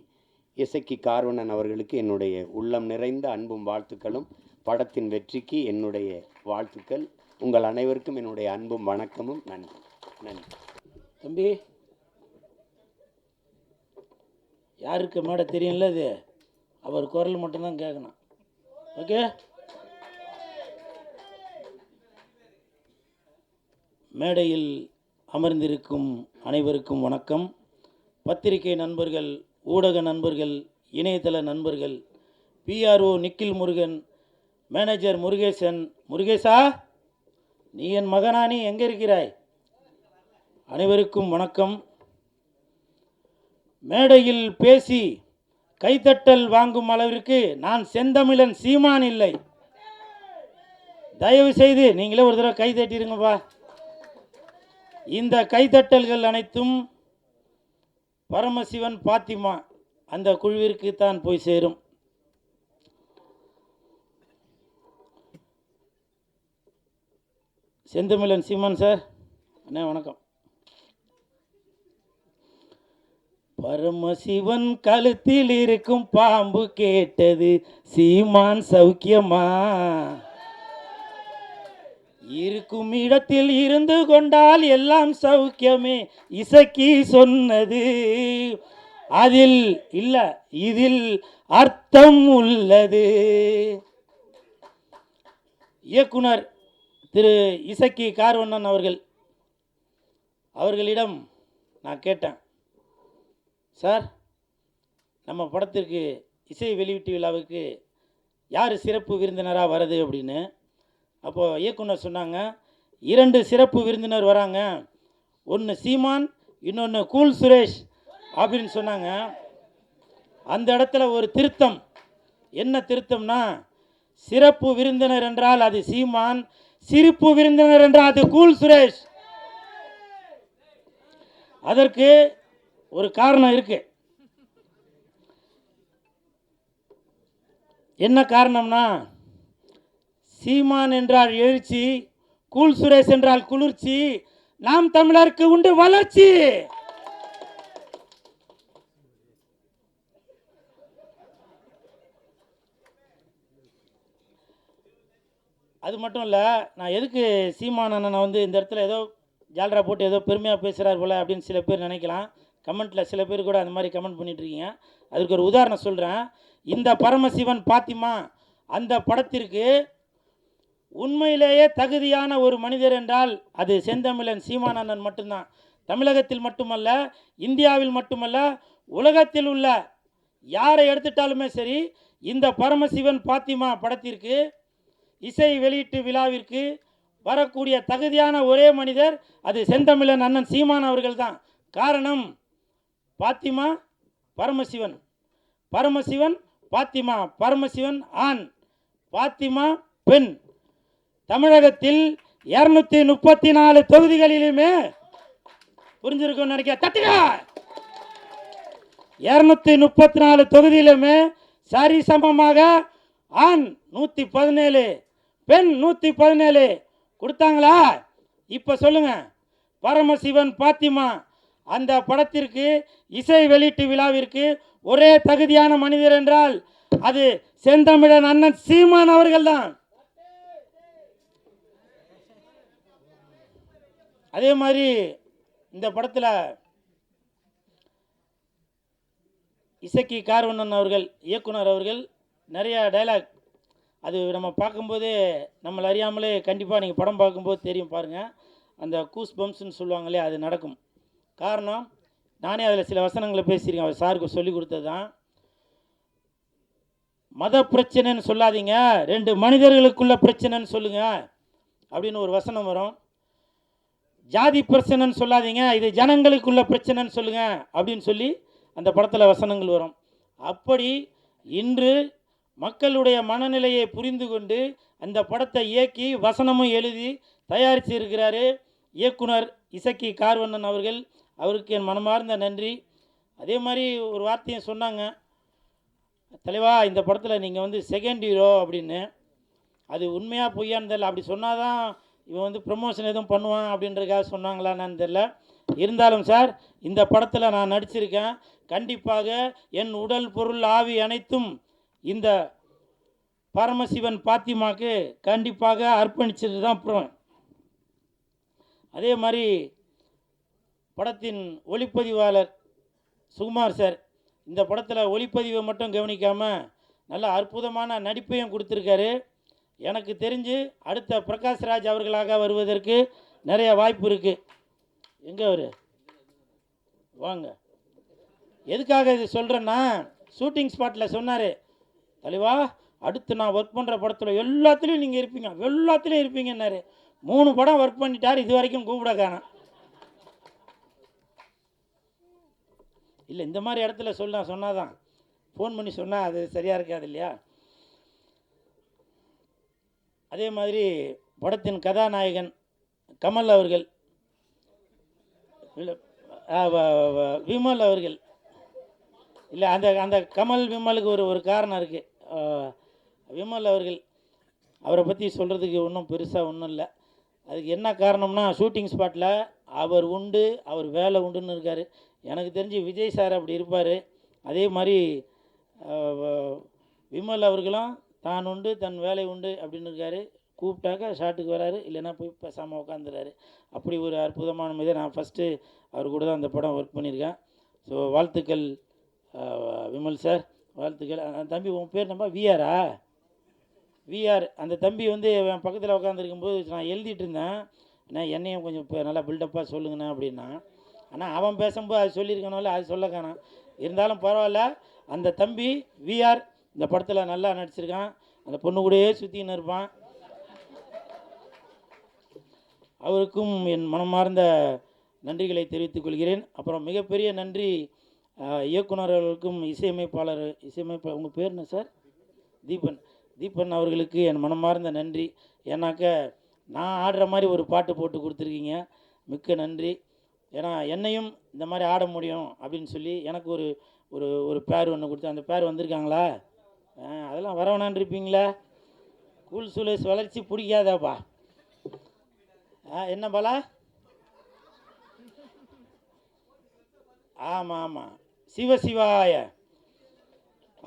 [SPEAKER 1] இசக்கி கார்வணன் அவர்களுக்கு என்னுடைய உள்ளம் நிறைந்த அன்பும் வாழ்த்துக்களும். படத்தின் வெற்றிக்கு என்னுடைய வாழ்த்துக்கள். உங்கள் அனைவருக்கும் என்னுடைய அன்பும் வணக்கமும். நன்றி. நன்றி.
[SPEAKER 2] தம்பி, யாருக்கு மேடை தெரியும்ல, இது அவர் குரல் மட்டும்தான் கேட்கணும். ஓகே, மேடையில் அமர்ந்திருக்கும் அனைவருக்கும் வணக்கம். பத்திரிகை நண்பர்கள், ஊடக நண்பர்கள், இணையதள நண்பர்கள், பிஆர்ஓ நிக்கில் முருகன், மேனேஜர் முருகேசன். முருகேசா, நீ என் மகனா? நீ எங்கே இருக்கிறாய்? அனைவருக்கும் வணக்கம். மேடையில் பேசி கைத்தட்டல் வாங்கும் அளவிற்கு நான் செந்தமிழன் சீமான் இல்லை. தயவு செய்து நீங்களே ஒரு தடவை கை தட்டிடுங்கப்பா. இந்த கைத்தட்டல்கள் அனைத்தும் பரமசிவன் பாத்திமா அந்த குழுவிற்கு தான் போய் சேரும். செந்தமிழன் சீமான் சார், அண்ணா வணக்கம். பரமசிவன் கழுத்தில் இருக்கும் பாம்பு கேட்டது, சீமான் சௌக்கியமா? இருக்கும் இடத்தில் இருந்து கொண்டால் எல்லாம் சௌக்கியமே, இசக்கி சொன்னது. அதில் இல்ல, இதில் அர்த்தம் உள்ளது. இயக்குனர் திரு இசக்கி கார்வண்ணன் அவர்களிடம் நான் கேட்டேன், சார் நம்ம படத்திற்கு இசை வெளியீட்டு விழாவுக்கு யார் சிறப்பு விருந்தினராக வருது அப்படின்னு. அப்போது இயக்குனர் சொன்னாங்க, 2 சிறப்பு விருந்தினர் வராங்க, ஒன்று சீமான், இன்னொன்று கூல் சுரேஷ் அப்படின்னு சொன்னாங்க. அந்த இடத்துல ஒரு திருத்தம். என்ன திருத்தம்னா, சிறப்பு விருந்தினர் என்றால் அது சீமான், சிரிப்பு விருந்தினர் என்றால் அது கூல் சுரேஷ். அதற்கு ஒரு காரணம் இருக்கு. என்ன காரணம்னா, சீமான் என்றால் எழுச்சி, கூல் சுரேஷ் என்றால் குளிர்ச்சி, நாம் தமிழருக்கு உண்டு வளர்ச்சி. அது மட்டும் இல்லை, நான் எதுக்கு சீமான் அண்ணனை வந்து இந்த இடத்துல ஏதோ ஜால்ரா போட்டு ஏதோ பெருமையாக பேசுகிறார் போல அப்படின்னு சில பேர் நினைக்கலாம். கமெண்ட்டில் சில பேர் கூட அந்த மாதிரி கமெண்ட் பண்ணிகிட்ருக்கீங்க. அதுக்கு ஒரு உதாரணம் சொல்கிறேன். இந்த பரமசிவன் பாத்திமா அந்த படத்திற்கு உண்மையிலேயே தகுதியான ஒரு மனிதர் என்றால் அது செந்தமிழன் சீமான் அண்ணன் மட்டும்தான். தமிழகத்தில் மட்டுமல்ல, இந்தியாவில் மட்டுமல்ல, உலகத்தில் உள்ள யாரை எடுத்துட்டாலுமே சரி, இந்த பரமசிவன் பாத்திமா படத்திற்கு இசை வெளியீட்டு விழாவிற்கு வரக்கூடிய தகுதியான ஒரே மனிதர் அது செந்தமிழன் அண்ணன் சீமான் அவர்கள் தான். காரணம், பாத்திமா பரமசிவன், பரமசிவன் பாத்திமா, பரமசிவன் ஆண், பாத்திமா பெண். தமிழகத்தில் 234 தொகுதிகளிலுமே புரிஞ்சிருக்கும் நினைக்க தட்டுங்க. 234 தொகுதியிலுமே சரிசமமாக ஆண் 117, பெண் 117 கொடுத்தாங்களா? இப்போ சொல்லுங்க, பரமசிவன் பாத்திமா அந்த படத்திற்கு இசை வெளியீட்டு விழாவிற்கு ஒரே தகுதியான மனிதர் என்றால் அது செந்தமிழன் அண்ணன் சீமான் அவர்கள் தான். அதே மாதிரி இந்த படத்தில் இசக்கி கார்வண்ணன் அவர்கள், இயக்குனர் அவர்கள் நிறையா டைலாக் அது நம்ம பார்க்கும்போதே நம்மளை அறியாமலே கண்டிப்பாக நீங்கள் படம் பார்க்கும்போது தெரியும் பாருங்கள், அந்த கூஸ் பம்ப்ஸ்ன்னு சொல்லுவாங்களே அது நடக்கும். காரணம், நானே அதில் சில வசனங்களை பேசியிருக்கேன், அவர் சாருக்கு சொல்லி கொடுத்தது தான். மத பிரச்சனைன்னு சொல்லாதீங்க, 2 மனிதர்களுக்குள்ள பிரச்சனைன்னு சொல்லுங்க அப்படின்னு ஒரு வசனம் வரும். ஜாதி பிரச்சனைன்னு சொல்லாதீங்க, இது ஜனங்களுக்குள்ள பிரச்சனைன்னு சொல்லுங்க அப்படின்னு சொல்லி அந்த படத்தில் வசனங்கள் வரும். அப்படி இன்று மக்களுடைய மனநிலையை புரிந்து கொண்டு அந்த படத்தை இயக்கி வசனமும் எழுதி தயாரித்து இருக்கிறாரு இயக்குனர் இசக்கி கார்வண்ணன் அவர்கள். அவருக்கு என் மனமார்ந்த நன்றி. அதே மாதிரி ஒரு வார்த்தையும் சொன்னாங்க, தலைவா இந்த படத்தில் நீங்கள் வந்து செகண்ட் ஹீரோ அப்படின்னு. அது உண்மையாக பொய்யான்னு தெரியல. அப்படி சொன்னால் தான் இவன் வந்து ப்ரமோஷன் எதுவும் பண்ணுவான் அப்படின்றதுக்காக சொன்னாங்களான்னு தெரில. இருந்தாலும் சார், இந்த படத்தில் நான் நடிச்சிருக்கேன். கண்டிப்பாக என் உடல் பொருள் ஆவி அனைத்தும் இந்த பரமசிவன் பாத்திமாக்கு கண்டிப்பாக அர்ப்பணிச்சுட்டு தான் போவேன். அதே மாதிரி படத்தின் ஒளிப்பதிவாளர் சுகுமார் சார் இந்த படத்தில் ஒளிப்பதிவை மட்டும் கவனிக்காமல் நல்ல அற்புதமான நடிப்பையும் கொடுத்துருக்காரு. எனக்கு தெரிஞ்சு அடுத்த பிரகாஷ்ராஜ் அவர்களாக வருவதற்கு நிறைய வாய்ப்பு இருக்குது. எங்கே அவர் வாங்க. எதுக்காக இது சொல்கிறேன்னா, ஷூட்டிங் ஸ்பாட்டில் சொன்னார், தலைவா அடுத்து நான் ஒர்க் பண்ணுற படத்தில் எல்லாத்துலேயும் நீங்கள் இருப்பீங்க, எல்லாத்துலேயும் இருப்பீங்கன்னாரு. 3 படம் ஒர்க் பண்ணிட்டார், இது வரைக்கும் கூப்பிட காணோம். இல்லை, இந்த மாதிரி இடத்துல சொன்னாதான், ஃபோன் பண்ணி சொன்னால் அது சரியாக இருக்காது இல்லையா? அதே மாதிரி படத்தின் கதாநாயகன் கமல் அவர்கள், இல்லை விமல் அவர்கள், இல்லை அந்த அந்த கமல் விமலுக்கு ஒரு காரணம் இருக்குது. விமல் அவர்கள், அவரை பற்றி சொல்கிறதுக்கு ஒன்றும் பெருசாக ஒன்றும் இல்லை. அதுக்கு என்ன காரணம்னா, ஷூட்டிங் ஸ்பாட்டில் அவர் உண்டு, அவர் வேலை உண்டுன்னு இருக்கார். எனக்கு தெரிஞ்சு விஜய் சார் அப்படி இருப்பார். அதே மாதிரி விமல் அவர்களும் தான் உண்டு தன் வேலை உண்டு அப்படின்னு இருக்கார். கூப்பிட்டாக்க ஷாட்டுக்கு வராரு, இல்லைன்னா போய் பேசாமல் உட்காந்துறாரு. அப்படி ஒரு அற்புதமான மீது நான் ஃபஸ்ட்டு அவர் கூட தான் அந்த படம் ஒர்க் பண்ணியிருக்கேன். ஸோ வாழ்த்துக்கள் விமல் சார், வாழ்த்துக்கள். தம்பி உன் பேர் நம்ம விஆரா? விஆர். அந்த தம்பி வந்து என் பக்கத்தில் உட்காந்துருக்கும்போது நான் எழுதிட்டு இருந்தேன், ஏன்னா என்னையும் கொஞ்சம் இப்போ நல்லா பில்டப்பாக சொல்லுங்கண்ணா அப்படின்னா. ஆனால் அவன் பேசும்போது அது சொல்லியிருக்கனால அது சொல்ல காணாம். இருந்தாலும் பரவாயில்ல, அந்த தம்பி விஆர் இந்த படத்தில் நல்லா நடிச்சிருக்கான். அந்த பொண்ணு கூடயே சுற்றின்னு இருப்பான். அவருக்கும் என் மனமார்ந்த நன்றிகளை தெரிவித்துக் கொள்கிறேன். அப்புறம் மிகப்பெரிய நன்றி இயக்குனர்களுக்கும் இசையமைப்பாளர் உங்கள் பேர் என்ன சார்? தீபன் அவர்களுக்கு என் மனமார்ந்த நன்றி. ஏன்னாக்க நான் ஆடுற மாதிரி ஒரு பாட்டு போட்டு கொடுத்துருக்கீங்க, மிக்க நன்றி. ஏன்னா என்னையும் இந்த மாதிரி ஆட முடியும் அப்படின்னு சொல்லி எனக்கு ஒரு ஒரு ஒரு பேர் ஒன்று கொடுத்து, அந்த பேர் வந்திருக்காங்களா? அதெல்லாம் வரவேணான் இருப்பீங்களா? கூல் சுலேஸ் வளர்ச்சி பிடிக்காதாப்பா? என்ன பாலா? ஆமாம் ஆமாம், சிவசிவாய.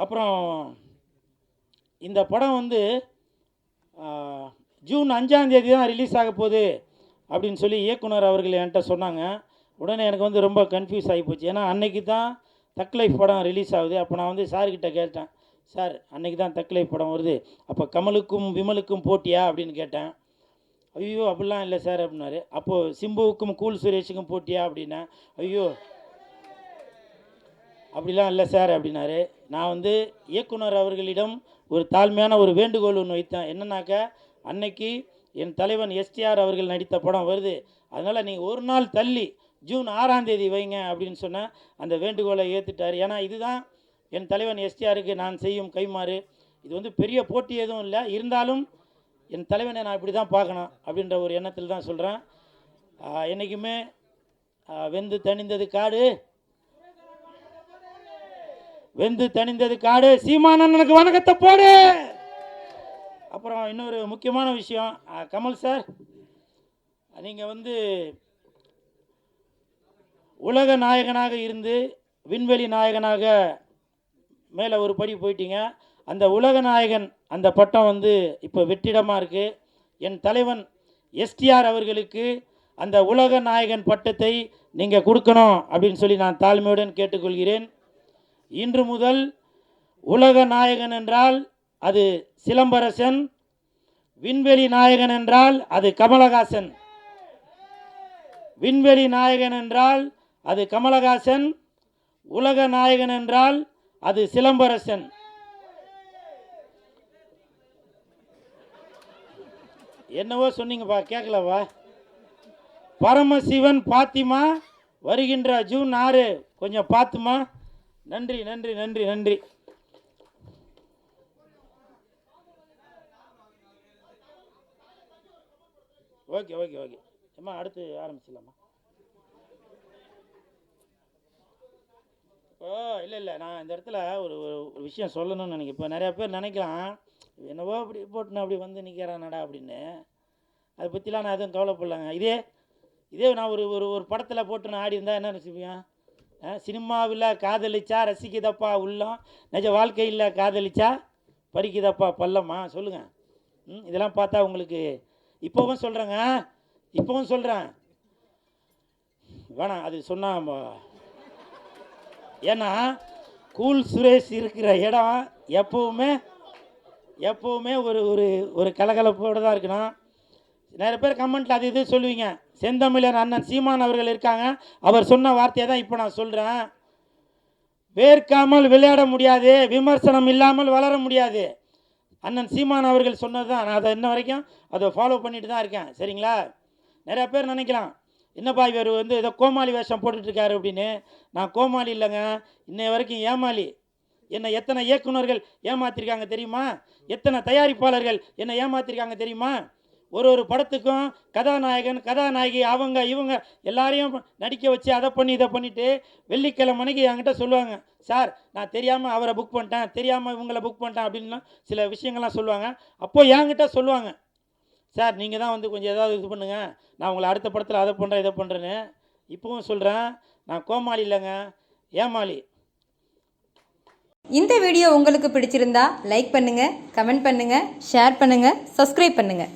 [SPEAKER 2] அப்புறம் இந்த படம் வந்து ஜூன் 5ஆம் தேதி தான் ரிலீஸ் ஆக போகுது அப்படின்னு சொல்லி இயக்குனர் அவர்கள் என்கிட்ட சொன்னாங்க. உடனே எனக்கு வந்து ரொம்ப கன்ஃபியூஸ் ஆகி போச்சு. ஏன்னா அன்னைக்கு தான் தக் லைஃப் படம் ரிலீஸ் ஆகுது. அப்போ நான் வந்து சார்கிட்ட கேட்டேன், சார் அன்னைக்கு தான் தக் லைஃப் படம் வருது, அப்போ கமலுக்கும் விமலுக்கும் போட்டியா அப்படின்னு கேட்டேன். ஐயோ அப்படிலாம் இல்லை சார் அப்படின்னாரு. அப்போது சிம்புவுக்கும் கூல் சுரேஷுக்கும் போட்டியா அப்படின்னா, ஐயோ அப்படிலாம் இல்லை சார் அப்படின்னாரு. நான் வந்து இயக்குனர் அவர்களிடம் ஒரு தாழ்மையான ஒரு வேண்டுகோள் ஒன்று வைத்தேன். என்னன்னாக்க, அன்னைக்கு என் தலைவன் எஸ்டிஆர் அவர்கள் நடித்த படம் வருது, அதனால் நீங்கள் ஒரு நாள் தள்ளி ஜூன் 6ஆம் தேதி வைங்க அப்படின்னு சொன்னேன். அந்த வேண்டுகோளை ஏற்றுட்டார். ஏன்னா இதுதான் என் தலைவன் எஸ்டிஆருக்கு நான் செய்யும் கைமாறு. இது வந்து பெரிய போட்டி எதுவும் இல்லை, இருந்தாலும் என் தலைவனை நான் இப்படி தான் பார்க்கணும் அப்படின்ற ஒரு எண்ணத்தில் தான் சொல்கிறேன். என்றைக்குமே வெந்து தணிந்தது காடு, வெந்து தணிந்தது காடு, சீமானனுக்கு வணக்கத்தை போடு. அப்புறம் இன்னொரு முக்கியமான விஷயம், கமல் சார், நீங்கள் வந்து உலக நாயகனாக இருந்து விண்வெளி நாயகனாக மேலே ஒரு படி போயிட்டீங்க. அந்த உலக நாயகன் அந்த பட்டம் வந்து இப்போ வெற்றிடமாக இருக்குது. என் தலைவன் எஸ்டிஆர் அவர்களுக்கு அந்த உலக நாயகன் பட்டத்தை நீங்கள் கொடுக்கணும் அப்படின்னு சொல்லி நான் தாழ்மையுடன் கேட்டுக்கொள்கிறேன். இன்று முதல் உலக நாயகன் என்றால் அது சிலம்பரசன், விண்வெளி நாயகன் என்றால் அது கமலஹாசன். விண்வெளி நாயகன் என்றால் அது கமலஹாசன், உலக நாயகன் என்றால் அது சிலம்பரசன். என்னவோ சொன்னீங்கப்பா, கேட்கலவா? பரமசிவன் பாத்திமா வருகின்ற ஜூன் 6, கொஞ்சம் பார்த்துமா. நன்றி நன்றி நன்றி நன்றி. ஓகே ஓகே ஓகே அம்மா, அடுத்து ஆரம்பிச்சிடலாமா? ஓ இல்லை, நான் இந்த இடத்துல ஒரு ஒரு விஷயம் சொல்லணும்னு நினைக்கிறேன். இப்போ நிறையா பேர் நினைக்கலாம், என்னவோ அப்படி போட்டுன்னு அப்படி வந்து நிற்கிறானடா அப்படின்னு. அதை பற்றிலாம் நான் எதுவும் கவலைப்படலாங்க. இதே நான் ஒரு ஒரு படத்தில் போட்டு நான் ஆடி இருந்தால் என்ன நினச்சிப்பீங்க? சினிமாவில் காதலிச்சா ரசிக்குதப்பா உள்ளம், நிஜ வாழ்க்கையில் காதலிச்சா பறிக்குதப்பா பள்ளமா? சொல்லுங்கள். இதெல்லாம் பார்த்தா உங்களுக்கு இப்போவும் சொல்கிறேன் வேணாம் அது சொன்னால். ஏன்னா கூல் சுரேஷ் இருக்கிற இடம் எப்போவுமே ஒரு ஒரு ஒரு கலகலப்போடு தான் இருக்கணும். நிறைய பேர் கமெண்ட்டில் அது இது சொல்லுவீங்க. செந்தமிழர் அண்ணன் சீமான் அவர்கள் இருக்காங்க, அவர் சொன்ன வார்த்தையை தான் இப்போ நான் சொல்கிறேன். வேர்க்காமல் விளையாட முடியாது, விமர்சனம் இல்லாமல் வளர முடியாது. அண்ணன் சீமான் அவர்கள் சொன்னது தான். நான் அதை இன்ன வரைக்கும் அதை ஃபாலோ பண்ணிட்டு தான் இருக்கேன். சரிங்களா? நிறையா பேர் நினைக்கலாம், என்னப்பா இவர் வந்து ஏதோ கோமாளி வேஷம் போட்டுட்ருக்காரு அப்படின்னு. நான் கோமாளி இல்லைங்க, இன்னைய வரைக்கும் ஏமாளி. என்னை எத்தனை இயக்குனர்கள் ஏமாற்றிருக்காங்க தெரியுமா? எத்தனை தயாரிப்பாளர்கள் என்னை ஏமாற்றிருக்காங்க தெரியுமா? ஒரு படத்துக்கும் கதாநாயகன் கதாநாயகி அவங்க இவங்க எல்லாரையும் நடிக்க வச்சு அதை பண்ணி இதை பண்ணிவிட்டு வெள்ளிக்கிழமை மணிக்கு என்கிட்ட சொல்லுவாங்க, சார் நான் தெரியாமல் அவரை புக் பண்ணிட்டேன், தெரியாமல் இவங்களை புக் பண்ணிட்டேன் அப்படின்லாம் சில விஷயங்கள்லாம் சொல்லுவாங்க. அப்போது என்கிட்ட சொல்லுவாங்க, சார் நீங்கள் தான் வந்து கொஞ்சம் ஏதாவது இது பண்ணுங்கள், நான் உங்களை அடுத்த படத்தில் அதை பண்ணுறேன் இதை பண்ணுறேன்னு. இப்போவும் சொல்கிறேன், நான் கோமாளி இல்லைங்க, ஏமாளி.
[SPEAKER 3] இந்த வீடியோ உங்களுக்கு பிடிச்சிருந்தா லைக் பண்ணுங்கள், கமெண்ட் பண்ணுங்கள், ஷேர் பண்ணுங்கள், சப்ஸ்கிரைப் பண்ணுங்கள்.